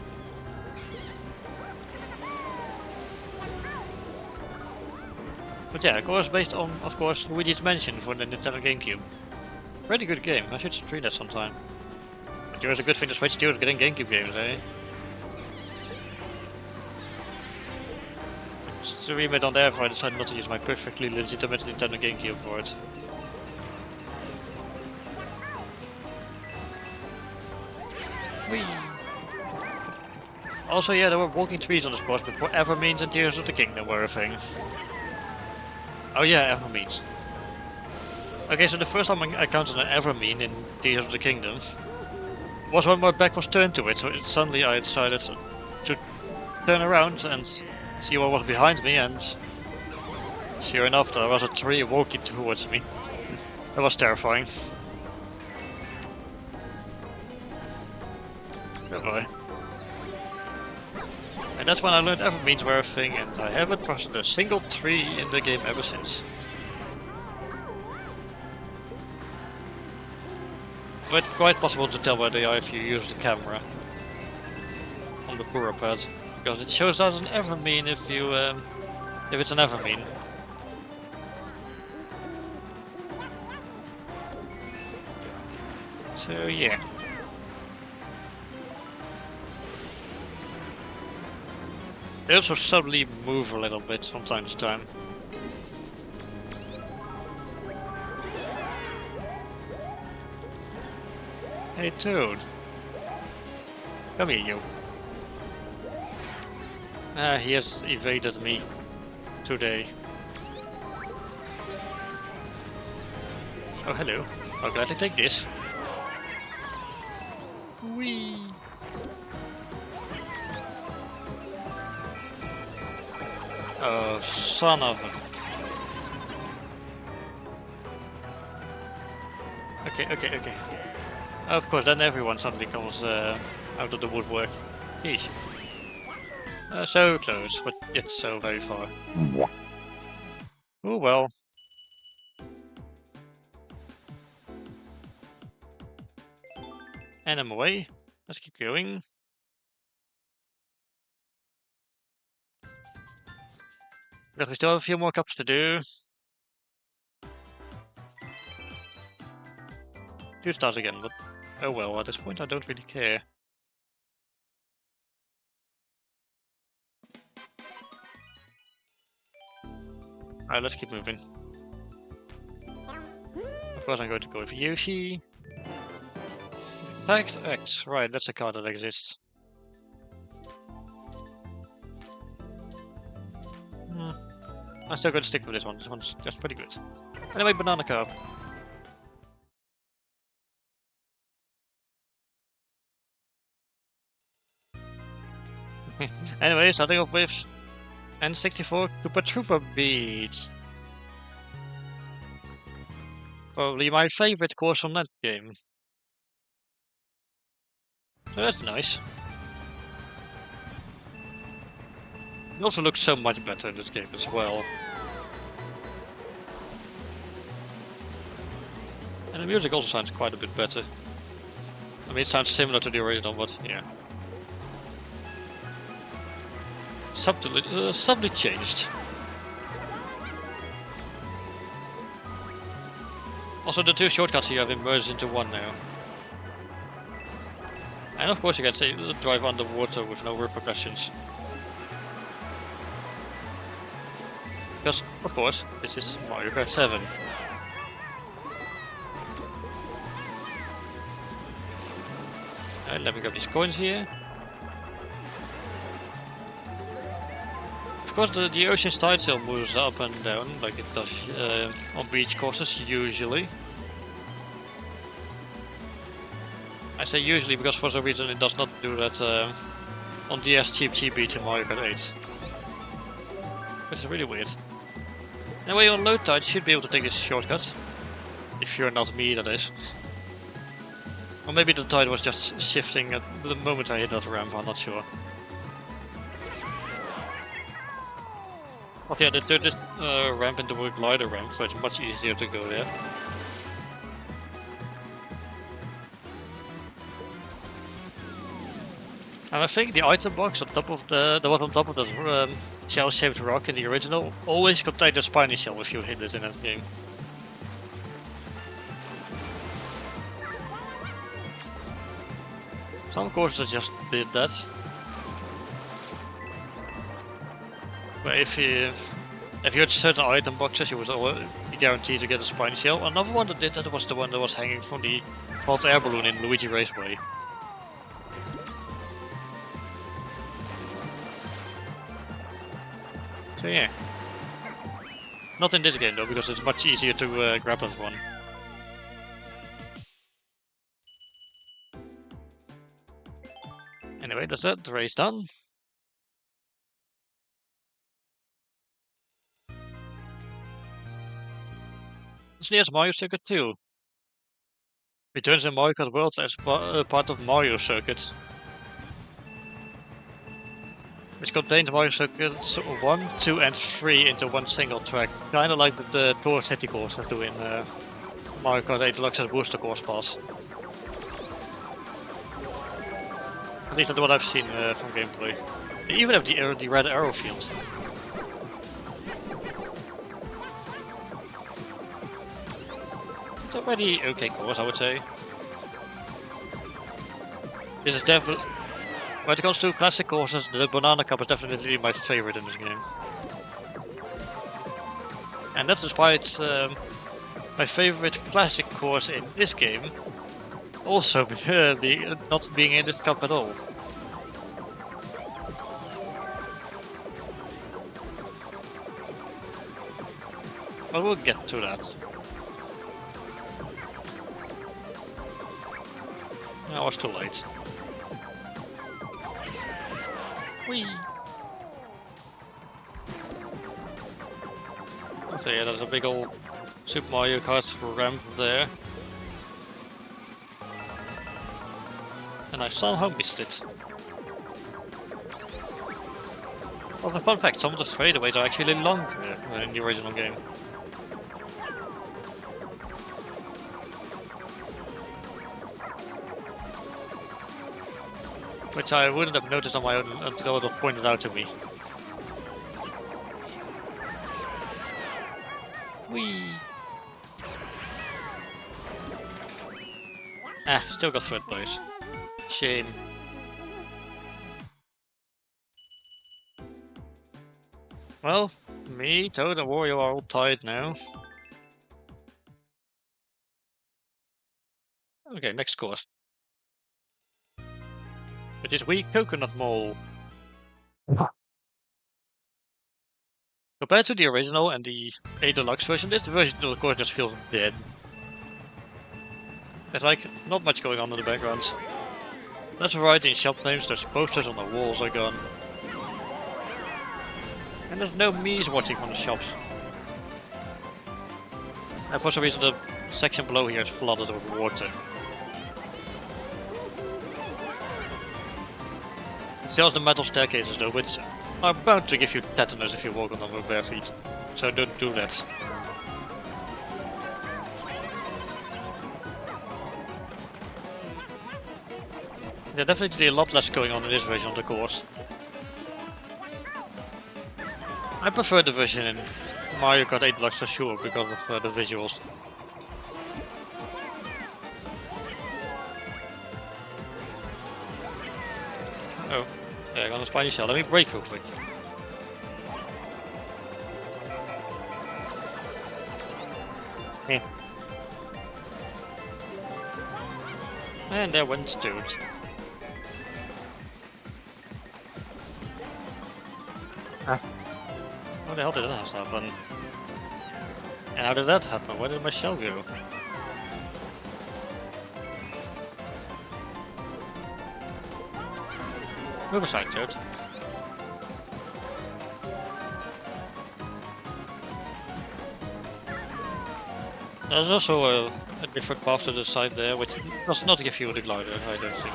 But yeah, a course based on, of course, Luigi's Mansion for the Nintendo GameCube. Pretty good game, I should stream that sometime. But it's a good thing to Switch 2 is getting GameCube games, eh? Stream it on there if I decide not to use my perfectly legitimate Nintendo GameCube for it. Whee! Also, yeah, there were walking trees on this course, but Evermeans and Tears of the Kingdom were a thing. Oh yeah, Evermeans. Okay, so the first time I encountered an Evermean in Tears of the Kingdom was when my back was turned to it, so suddenly I decided to turn around and see what was behind me, and sure enough, there was a tree walking towards me. That was terrifying. Oh boy. And that's when I learned Evermeans were a thing, and I haven't crossed a single tree in the game ever since. But it's quite possible to tell where they are if you use the camera on the Pura pad, because it shows as an Evermean if it's an Evermean. So yeah. They also subtly move a little bit from time to time. Hey Toad. Come here, you. He has evaded me today. Oh, hello. I'll gladly take this. Whee! Oh, son of a... Okay. Of course, then everyone suddenly comes out of the woodwork. Yeesh. So close, but yet so very far. Oh well. And I'm away. Let's keep going. Because we still have a few more cups to do. 2 stars again, but oh well, at this point I don't really care. Alright, let's keep moving. Of course I'm going to go for Yoshi. Pact X, right, that's a card that exists. I'm still going to stick with this one. This one's just pretty good. Anyway, banana cup. Anyway, starting off with N64 Koopa Troopa Beats. Probably my favorite course from that game. So that's nice. It also looks so much better in this game as well. And the music also sounds quite a bit better. I mean, it sounds similar to the original, but yeah. Subtly changed. Also, the 2 shortcuts here have been merged into one now. And of course you can say drive underwater with no repercussions. Because, of course, this is Mario Kart 7. Let me grab these coins here. Of course, the ocean's tide still moves up and down, like it does on beach courses usually. I say usually because for some reason it does not do that on DS Cheap Beats in Mario Kart 8. Which is really weird. Anyway, on low tide, you should be able to take this shortcut. If you're not me, that is. Or maybe the tide was just shifting at the moment I hit that ramp, I'm not sure. But yeah, they turned this ramp into a glider ramp, so it's much easier to go there. And I think the item box on top of the one on top of the shell-shaped rock in the original always contained a spiny shell if you hit it in that game. Some courses just did that. But if you had certain item boxes, you would be guaranteed to get a spiny shell. Another one that did that was the one that was hanging from the hot air balloon in Luigi Raceway. So yeah. Not in this game though, because it's much easier to grab that one. Anyway, that's it, the race done. It's near Mario Circuit 2. Returns in Mario Kart World as part of Mario Circuit. Which contains Mario Circuits 1, 2 and 3 into one single track. Kinda like the Tour City courses do in Mario Kart 8 Deluxe's Booster Course Pass. At least that's what I've seen from gameplay. They even have the red arrow fields. It's a pretty okay course, I would say. This is definitely... When it comes to classic courses, the Banana Cup is definitely my favorite in this game. And that's despite my favorite classic course in this game also not being in this cup at all. But we'll get to that. No, it's too late. Whee! So yeah, there's a big old Super Mario Kart ramp there. And I somehow missed it. Well, the fun fact, some of the straightaways are actually longer than in the original game. Which I wouldn't have noticed on my own until it was pointed out to me. Whee! Ah, still got third place. Shame. Well, me, Toad and Wario are all tied now. Okay, next course. It is Wee Coconut Mole. Compared to the original and the A Deluxe version, this version of the course just feels dead. There's like not much going on in the background. There's variety in shop names, there's posters on the walls are gone. And there's no Mii's watching from the shops. And for some reason the section below here is flooded with water. It still has the metal staircases though, which are bound to give you tetanus if you walk on them with bare feet. So don't do that. There's definitely a lot less going on in this version of the course. I prefer the version in Mario Kart 8 Deluxe for sure, because of the visuals. Oh, yeah, I got a spiny shell. Let me brake real quick. Yeah. And there went Dude. How the hell did that happen? And how did that happen? Where did my shell go? Move aside, Toad. There's also a different path to the side there, which does not give you the glider, I don't think.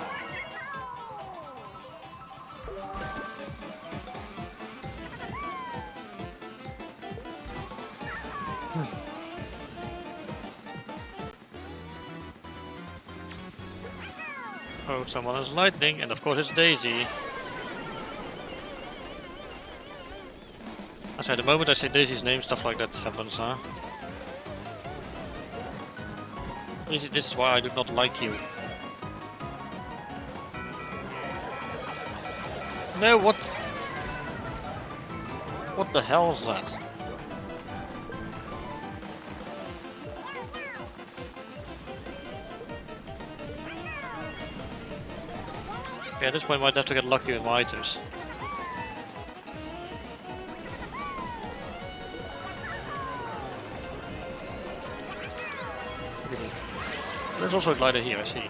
Oh, someone has lightning, and of course it's Daisy. I say, the moment I say Daisy's name, stuff like that happens, huh? Daisy, this is why I do not like you. No, what? What the hell is that? Okay, at this point I might have to get lucky with my items. There's also a glider here, I see.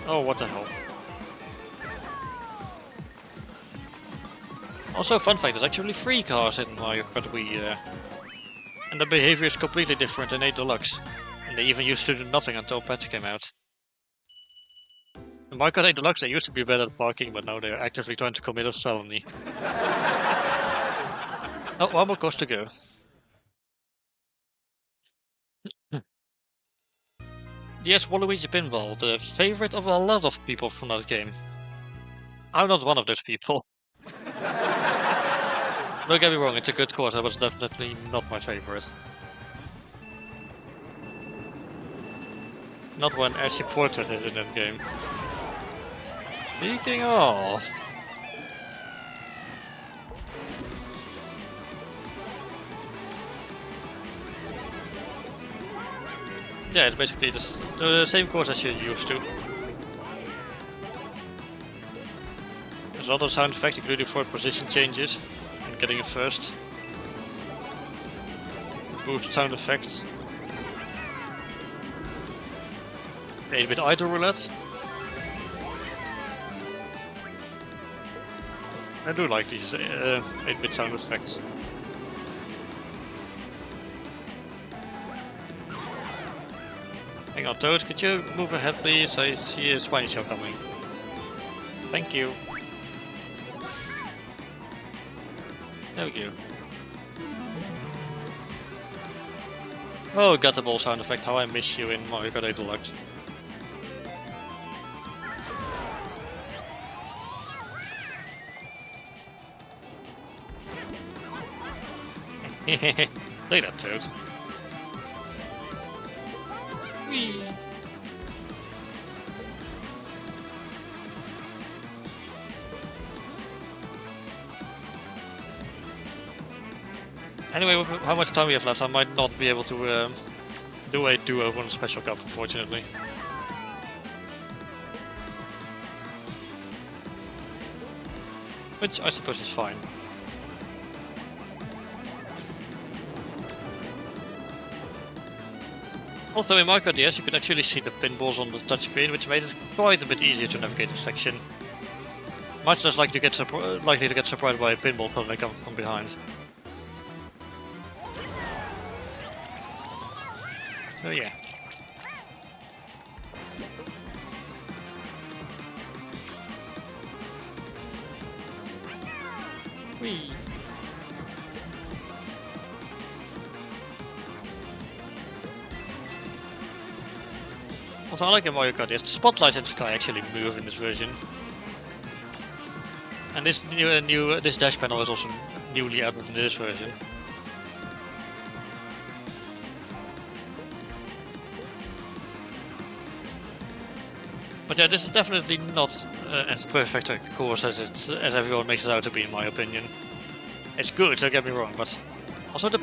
Oh, what the hell. Also, fun fact, there's actually 3 cars in Mario Kart Wii, and the behavior is completely different in 8 Deluxe. And they even used to do nothing until patch came out. In Mario Kart 8 Deluxe, they used to be better at parking, but now they're actively trying to commit a felony. Oh, one more course to go. Yes, Waluigi Pinball, the favorite of a lot of people from that game. I'm not one of those people. Don't get me wrong, it's a good course, that was definitely not my favorite. Not when Ashy Portrait is in that game. Speaking of... Yeah, it's basically the same course as you're used to. There's a lot of sound effects, including for position changes and getting it first. Boost sound effects. 8-bit idle roulette. I do like these 8-bit sound effects. Hang on, Toad, could you move ahead, please? I see a spiny show coming. Thank you. There we go. Oh, got the ball sound effect, how I miss you in Mario Kart 8 Deluxe. Look at that, Toad. Whee! Anyway, with how much time we have left, I might not be able to do a do-over on a special cup, unfortunately. Which I suppose is fine. Also, in Mario Kart DS, you could actually see the pinballs on the touchscreen, which made it quite a bit easier to navigate the section. Much less likely to get surprised by a pinball when they come from behind. So yeah. Whee! Also, I like in Mario Kart, yes, the spotlights in the sky actually move in this version. And this this dash panel is also newly added in this version. But yeah, this is definitely not as perfect a course as everyone makes it out to be, in my opinion. It's good, don't get me wrong, but also the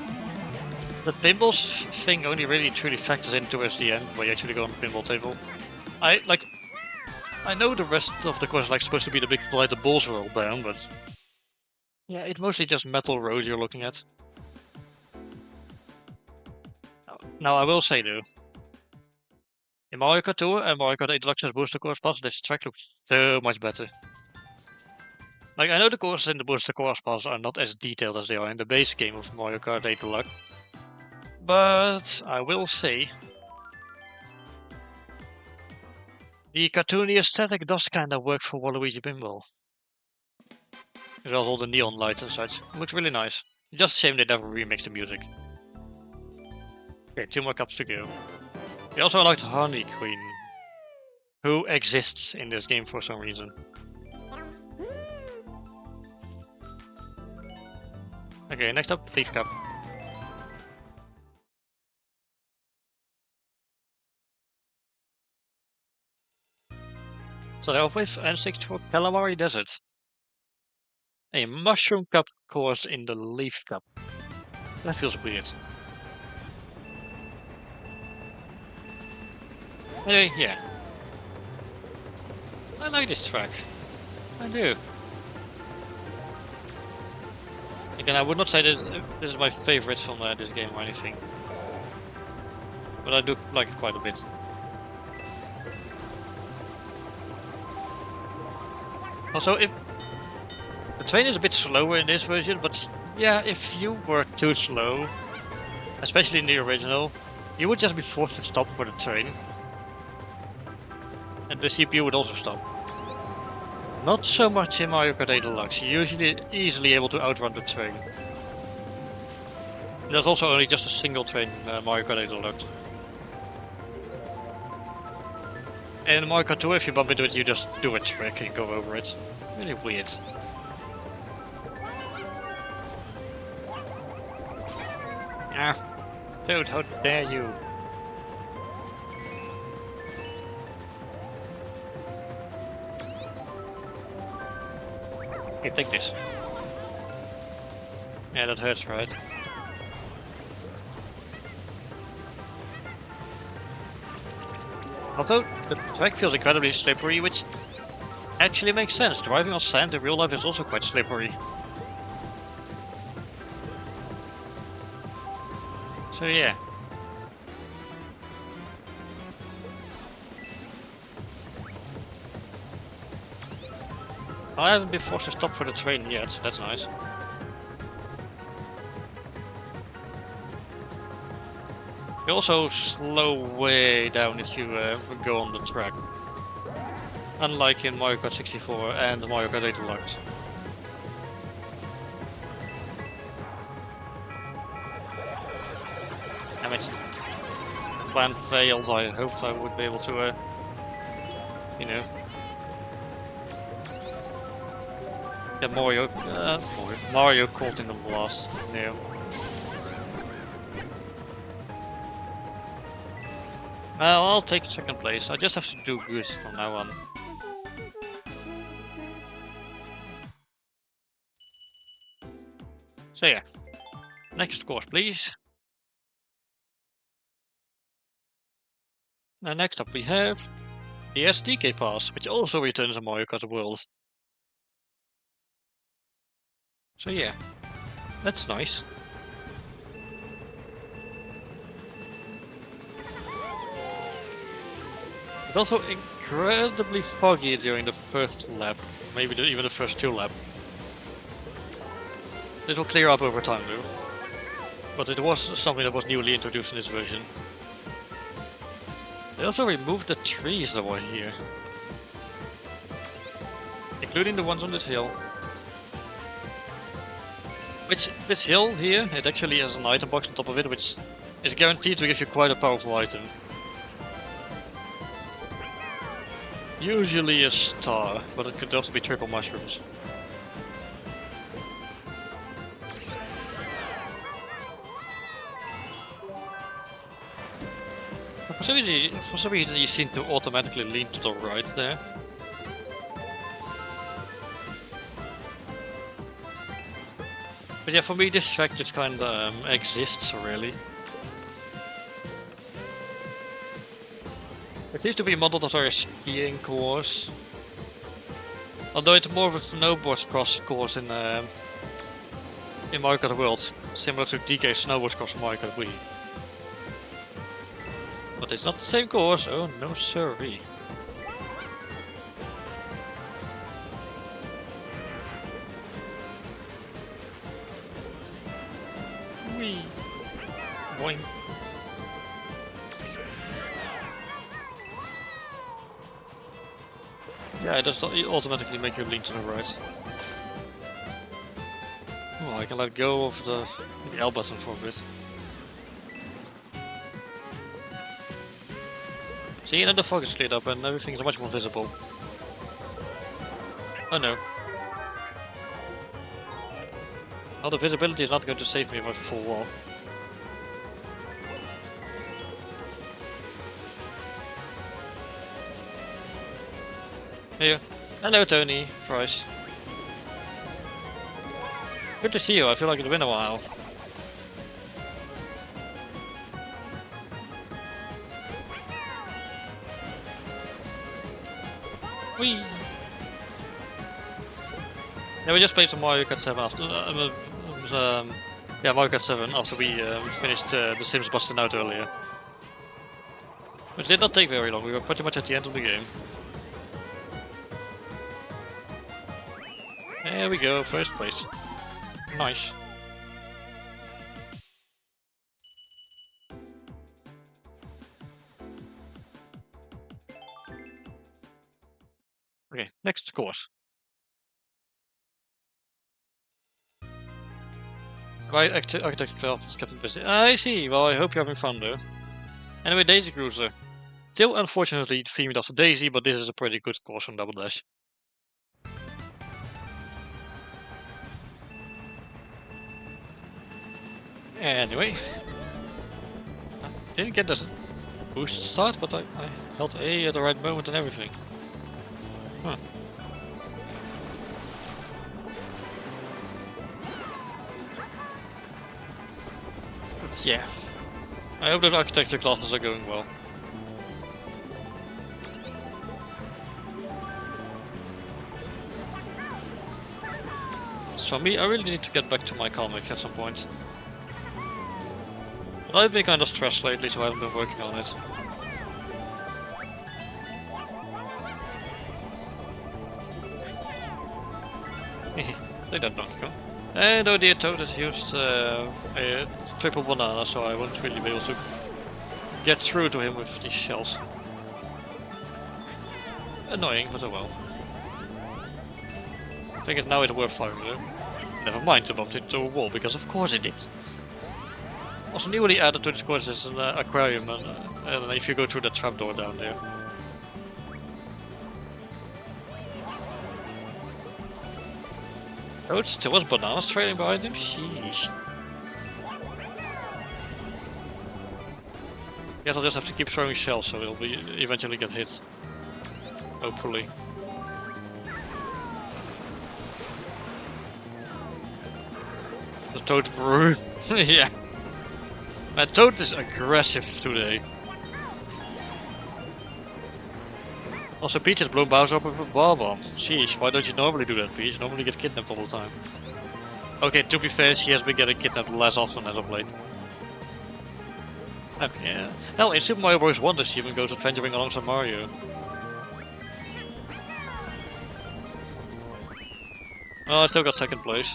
pinballs thing only really truly factors in towards the end, where you actually go on the pinball table. I know the rest of the course is supposed to be the big like the balls roll down, but yeah, it's mostly just metal road you're looking at. Now I will say though, In Mario Kart 2 and Mario Kart 8 Deluxe's booster course pass, this track looks so much better. Like, I know the courses in the booster course pass are not as detailed as they are in the base game of Mario Kart 8 Deluxe, but I will say the cartoony aesthetic does kinda work for Waluigi Pinball. As well as all the neon lights and such. It looks really nice. Just a shame they never remixed the music. Okay, 2 more cups to go. We also unlocked Honey Queen, who exists in this game for some reason. Okay, next up, Leaf Cup. Start off with N64 Calamari Desert. A Mushroom Cup course in the Leaf Cup. That feels weird. Anyway, yeah. I like this track. I do. Again, I would not say this is my favorite from this game or anything. But I do like it quite a bit. Also, the train is a bit slower in this version, but yeah, if you were too slow, especially in the original, you would just be forced to stop for the train. And the CPU would also stop. Not so much in Mario Kart 8 Deluxe, you're usually easily able to outrun the train. There's also only just a single train in Mario Kart 8 Deluxe. And in Mario Kart 2, if you bump into it, you just do a trick and go over it. Really weird. Ah, dude, how dare you? Hey, take this. Yeah, that hurts, right? Although, the track feels incredibly slippery, which actually makes sense. Driving on sand in real life is also quite slippery. So yeah. I haven't been forced to stop for the train yet, that's nice. You also slow way down if you go on the track. Unlike in Mario Kart 64 and Mario Kart 8 Deluxe. Damn it. Plan failed, I hoped I would be able to, you know, get Mario caught in the blast. No. Well, I'll take second place. I just have to do good from now on. So yeah, next course please. And next up we have the SDK pass, which also returns in Mario Kart World. So yeah, that's nice. It's also incredibly foggy during the first lap, maybe even the first 2 laps. This will clear up over time though, but it was something that was newly introduced in this version. They also removed the trees that were here, including the ones on this hill. Which, this hill here, it actually has an item box on top of it, which is guaranteed to give you quite a powerful item. Usually a star, but it could also be triple mushrooms. For some reason you seem to automatically lean to the right there. But yeah, for me this track just kinda exists, really. It seems to be modeled after a skiing course. Although it's more of a snowboard cross course in Mario Kart World, similar to DK's snowboard cross in Mario Kart Wii. But it's not the same course. Oh no sirree. Whee! Boing. Yeah, it does automatically make you lean to the right. Oh, I can let go of the L button for a bit. See, now the fog is cleared up and everything is much more visible. Oh no. Well, the visibility is not going to save me if I fall off. Here. Hello, Tony. Price. Good to see you. I feel like it's been a while. Whee! Yeah, we just played some Mario Kart 7 after. Yeah, Mario Kart 7 after we finished the Sims Bustin Out earlier. Which did not take very long. We were pretty much at the end of the game. There we go, first place. Nice. Okay, next course. Right, architect club is kept busy. I see. Well, I hope you're having fun though. Anyway, Daisy Cruiser. Still unfortunately themed after Daisy, but this is a pretty good course on Double Dash. Anyway. I didn't get this boost start, but I held A at the right moment and everything. Huh. But yeah. I hope those architecture classes are going well. As for me, I really need to get back to my comic at some point. But I've been kind of stressed lately, so I haven't been working on it. Take that, Donkey Kong. And oh dear, Toad has used a triple banana, so I won't really be able to get through to him with these shells. Annoying, but oh well. I think now it's worth firing though. Never mind to bump into a wall, because of course it did. Also newly added to this course is an aquarium, and if you go through that trapdoor down there. Oh, it still has bananas trailing behind him? Sheesh. Guess I'll just have to keep throwing shells so he'll eventually get hit. Hopefully. The Toad brew. Yeah. Man, Toad is aggressive today. Also, Peach has blown Bowser up with a bar bomb. Sheesh, why don't you normally do that, Peach? You normally get kidnapped all the time. Okay, to be fair, she has been getting kidnapped less often as of late. Okay. Hell, in Super Mario Bros. 1 she even goes adventuring alongside Mario. Oh, I still got second place.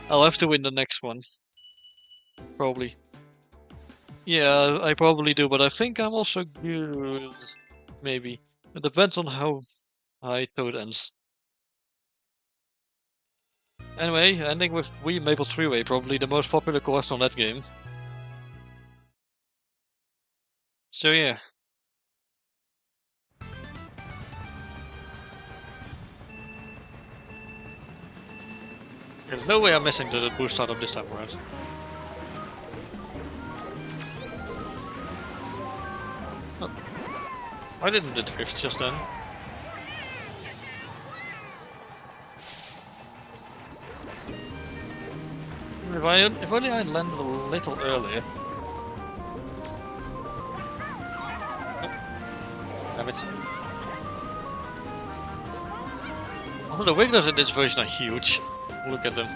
I'll have to win the next one. Probably. Yeah, I probably do, but I think I'm also good. Maybe. It depends on how high Toad ends. Anyway, ending with Wii Maple Three-Way, probably the most popular course on that game. So yeah. There's no way I'm missing the boost startup this time around. Oh. I didn't do drift just then. If only I had landed a little earlier. Oh. Damn it. Also, the wigglers in this version are huge. Look at them.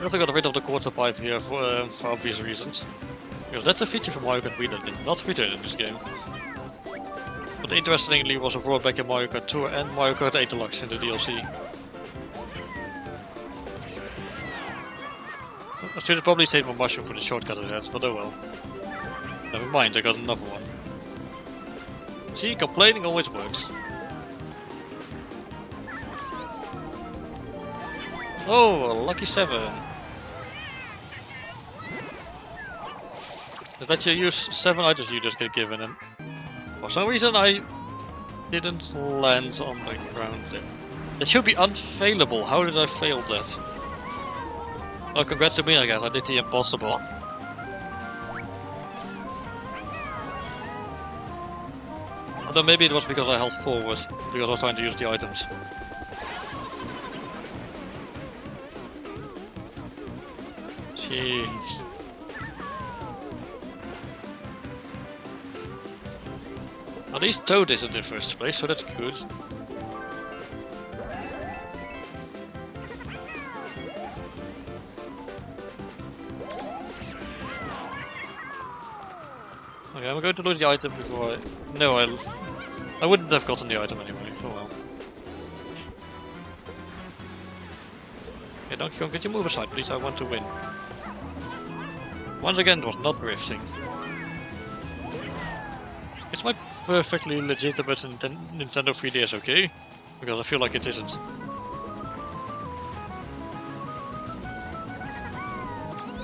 I also got rid of the quarter pipe here for obvious reasons. Because that's a feature from Mario Kart Wii that did not return in this game. But interestingly was brought back in Mario Kart Tour and Mario Kart 8 Deluxe in the DLC. I should have probably saved my mushroom for the shortcut of that, but oh well. Never mind, I got another one. See, complaining always works. Oh, lucky 7. If that you use 7 items you just get given, and for some reason I didn't land on the ground there. It should be unfailable. How did I fail that? Well, congrats to me, I guess. I did the impossible. Although maybe it was because I held forward, because I was trying to use the items. Jeez. At least Toad isn't in the first place, so that's good. Okay, I'm going to lose the item before I... No, I wouldn't have gotten the item anyway, oh well. Okay, Donkey Kong, could you move aside please? I want to win. Once again, it was not drifting. It's my perfectly legitimate Nintendo 3DS, okay? Because I feel like it isn't.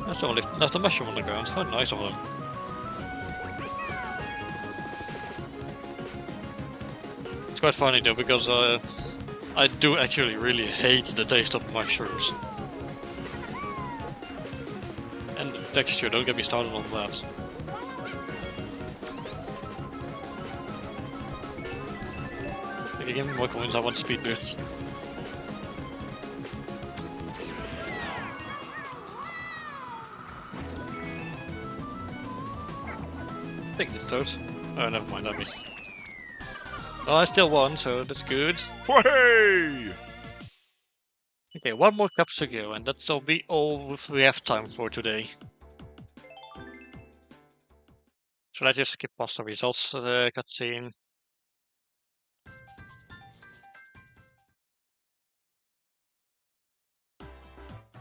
That's only left a mushroom on the ground. How nice of them. It's quite funny though, because I do actually really hate the taste of mushrooms. And the texture, don't get me started on that. Okay, give me more coins, I want speed boots. Take this Toad. Oh, never mind, I missed. Oh, I still won, so that's good. Hey! Okay, one more cup to go, and that'll be all we have time for today. Should I just skip past the results cutscene?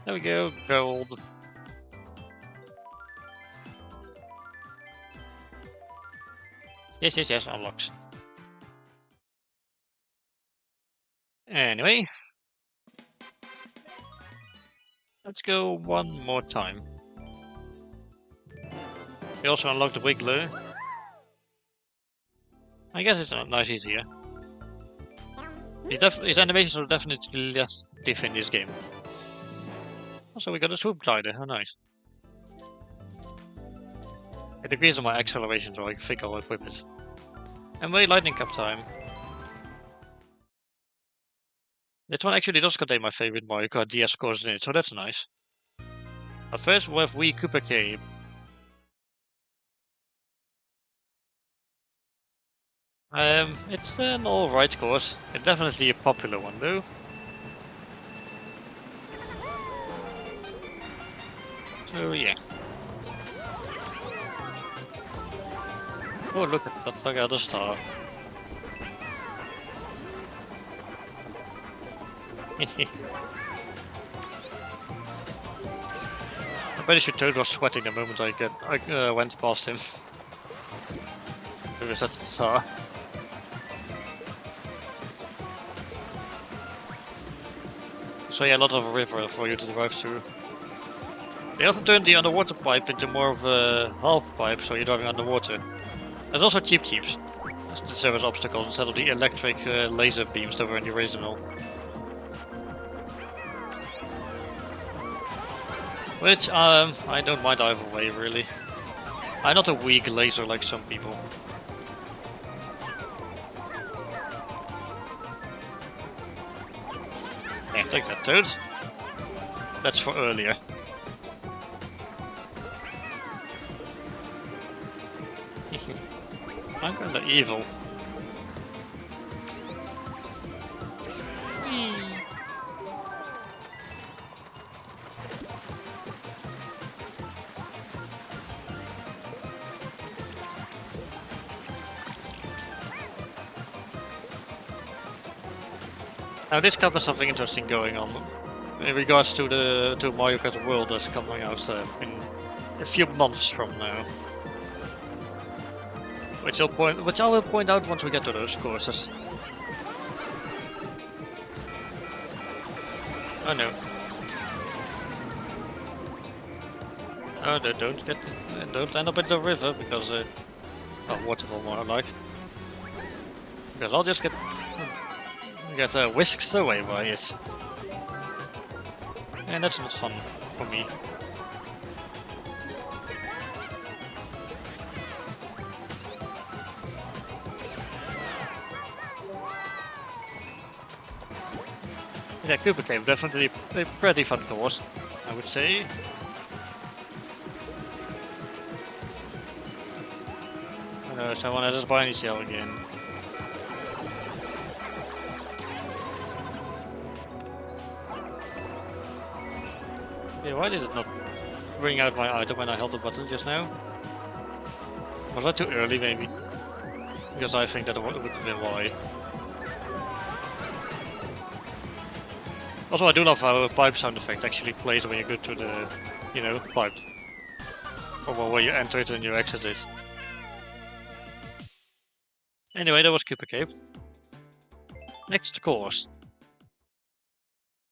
There we go, gold. Yes, unlocks. Anyway, let's go one more time. We also unlocked the Wiggler. I guess it's nice easier. His animations are definitely less stiff in this game. Also, we got a swoop glider, how nice. It agrees on my acceleration, so I think I'll equip it. And wait, lightning cup time. This one actually does contain my favorite Mario Kart DS course in it, so that's nice. But first we have Wii Cooper Cape. It's an alright course. It's definitely a popular one though. So yeah. Oh look at that, I got a star. I'm pretty sure Toad was sweating the moment I went past him. It was that star. So yeah, a lot of a river for you to drive through. They also turned the underwater pipe into more of a half pipe, so you're driving underwater. There's also Cheeps to serve as obstacles instead of the electric laser beams that were in the original. Which, I don't mind either way, really. I'm not a weak laser like some people. Yeah, take that, Toad. That's for earlier. I'm kinda evil. Now this cup has something interesting going on in regards to the Mario Kart World that's coming out in a few months from now. Which I will point out once we get to those courses. Oh no. Oh no, don't end up in the river because oh, waterfall more like. Because I'll just get whisked away by it. And that's not fun for me. Yeah, Cooper Cave, definitely a pretty fun course, I would say. Oh no, someone has a spiny shell again. Yeah, why did it not bring out my item when I held the button just now? Was that too early, maybe? Because I think that would have been why. Also, I do love how a pipe sound effect actually plays when you go to the, pipe. Or well, where you enter it and you exit it. Anyway, that was Cooper Cape. Next course.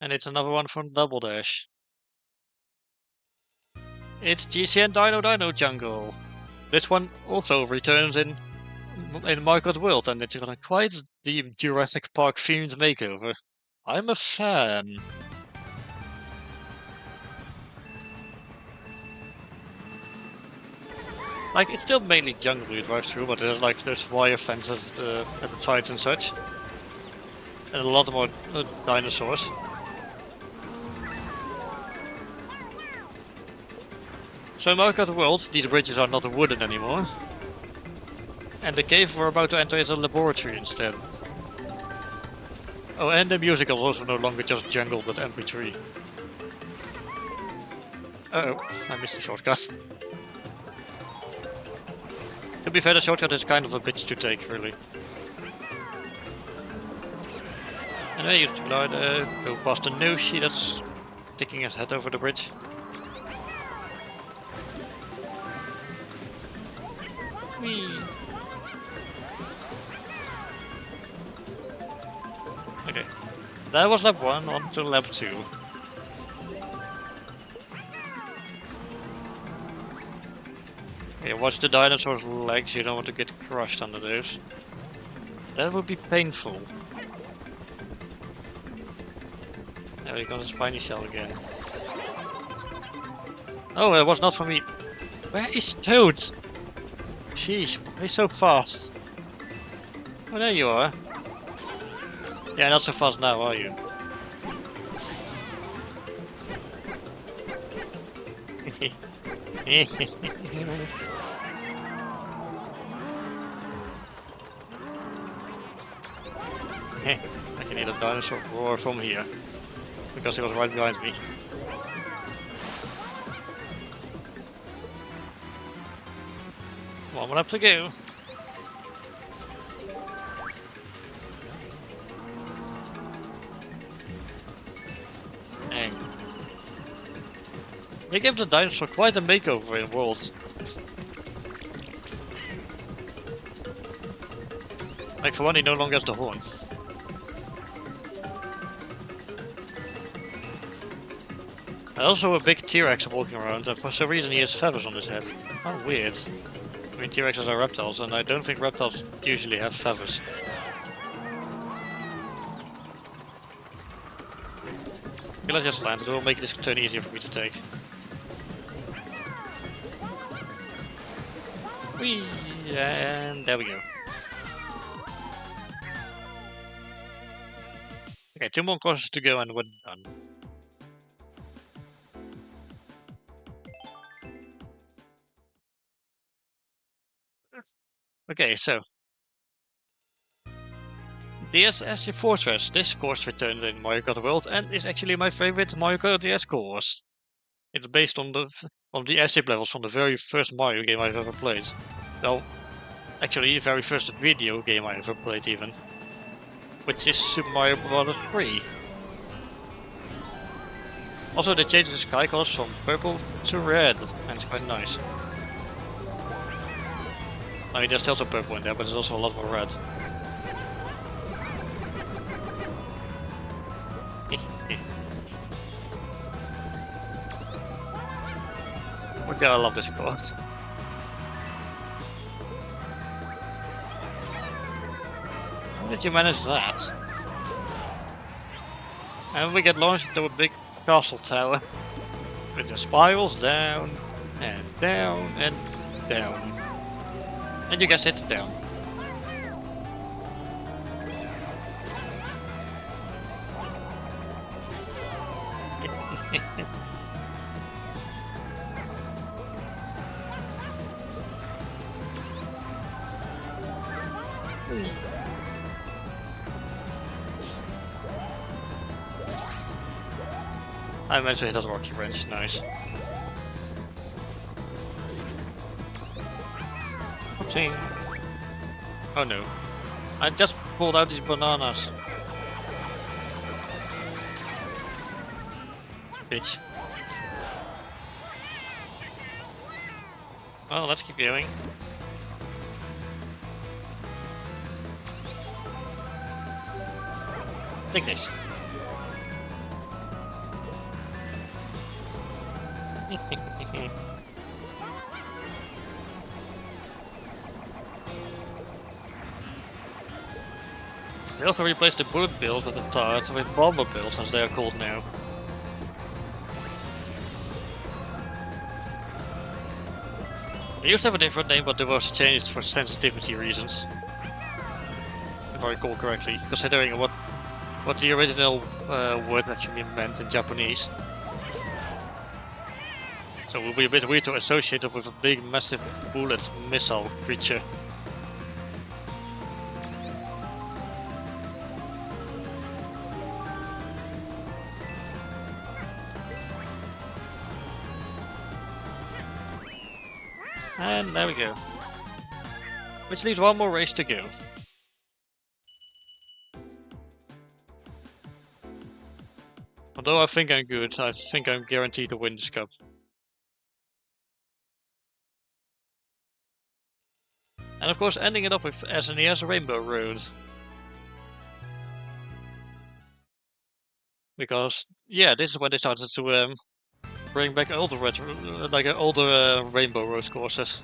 And it's another one from Double Dash. It's GCN Dino Jungle. This one also returns in Mario Kart World, and it's got a quite the Jurassic Park themed makeover. I'm a fan. Like, it's still mainly jungle you drive through, but there's like those wire fences at the sides and such. And a lot more dinosaurs. So in Mario Kart World, these bridges are not wooden anymore. And the cave we're about to enter is a laboratory instead. Oh, and the music is also no longer just jungle, but MP3. Uh-oh, I missed the shortcut. To be fair, the shortcut is kind of a bitch to take, really. And I used to glide, go past the Noshi that's sticking his head over the bridge. Whee! Okay, that was lap 1, on to lap 2. Okay, watch the dinosaur's legs, you don't want to get crushed under those. That would be painful. There we go, the spiny shell again. Oh, it was not for me. Where is Toad? Jeez, he's so fast. Oh, there you are. Yeah, not so fast now, are you? I can hear the dinosaur roar from here. Because he was right behind me. One more lap to go. Dang. They gave the dinosaur quite a makeover in World. Like for one, he no longer has the horn. There's also a big T-Rex walking around, and for some reason he has feathers on his head. How weird. I mean, T-Rexes are reptiles, and I don't think reptiles usually have feathers. Okay, let's just land. It will make this turn easier for me to take. Whee! And there we go. Okay, 2 more courses to go and we're done. Okay, so DS Fortress. This course returns in Mario Kart World and is actually my favorite Mario Kart DS course. It's based on the airship levels from the very first Mario game I've ever played. Well, actually, the very first video game I ever played even. which is Super Mario Bros. 3. Also, they changed the sky colors from purple to red, and it's quite nice. I mean, there's still some purple in there, but there's also a lot more red. But yeah, I love this card. How did you manage that? And we get launched into a big castle tower with the spirals down and down and down. And you guessed it, down. I managed to hit that rocky wrench, nice. Oopsie. Oh no. I just pulled out these bananas. Bitch. Well, let's keep going. Take this. We also replaced the bullet bills at the start with bomber bills, as they are called now. They used to have a different name, but it was changed for sensitivity reasons. If I recall correctly, considering what the original word actually meant in Japanese. So it would be a bit weird to associate it with a big, massive bullet missile creature. And there we go. Which leaves one more race to go. Although I think I'm good, I think I'm guaranteed to win this cup. And of course ending it off with SNES Rainbow Road. Because, yeah, this is when they started to bring back older older Rainbow Road courses.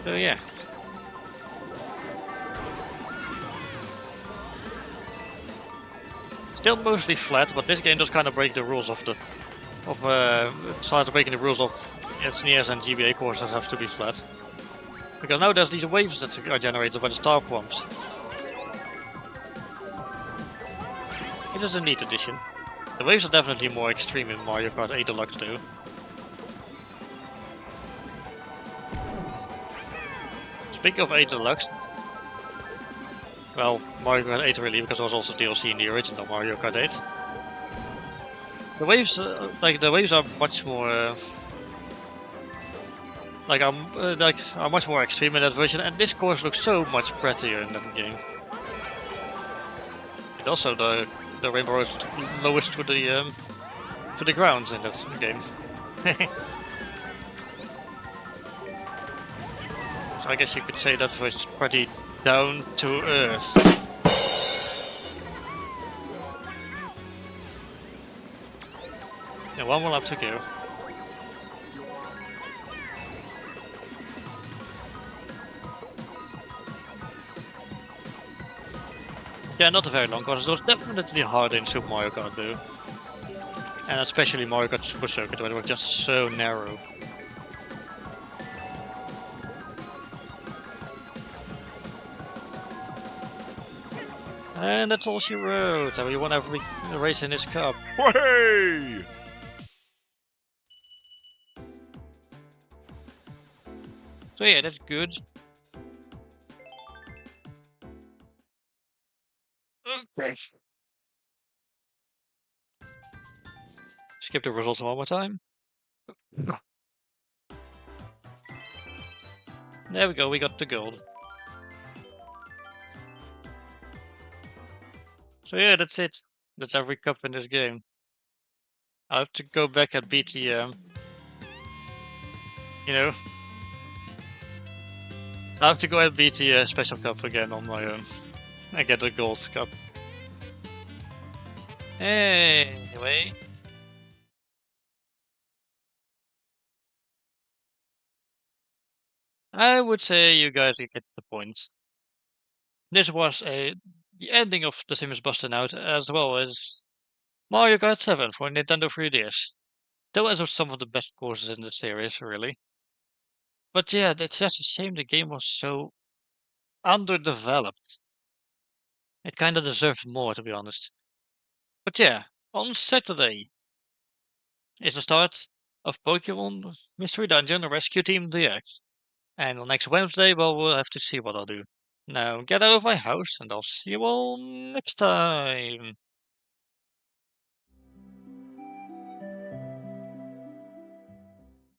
So yeah. Still mostly flat, but this game does kind of break the rules of starts breaking the rules of SNES and GBA courses have to be flat. Because now there's these waves that are generated by the star forms. It is a neat addition. The waves are definitely more extreme in Mario Kart 8 Deluxe though. Speaking of 8 Deluxe, well, Mario Kart 8 really, because there was also DLC in the original Mario Kart 8. The waves, the waves are much more, are much more extreme in that version, and this course looks so much prettier in that game. And also the rainbow is lowest to the ground in that game. So I guess you could say that was pretty down to earth. Yeah, one more lap to go. Yeah, not a very long course. It was definitely harder in Super Mario Kart though. And especially Mario Kart Super Circuit, where it was just so narrow. And that's all she wrote, and we won every race in this cup. Hey! So yeah, that's good. Okay. Skip the results one more time. There we go, we got the gold. So yeah, that's it. That's every cup in this game. I have to go back and beat the, you know, I have to go and beat the special cup again on my own. I get the gold cup. Anyway. I would say you guys get the point. This was the ending of the Sims Bustin Out, as well as Mario Kart 7 for Nintendo 3DS. Those are some of the best courses in the series, really. But yeah, it's just a shame the game was so underdeveloped. It kinda deserved more, to be honest. But yeah, on Saturday is the start of Pokemon Mystery Dungeon Rescue Team DX. And on next Wednesday, well, we'll have to see what I'll do. Now, get out of my house, and I'll see you all next time.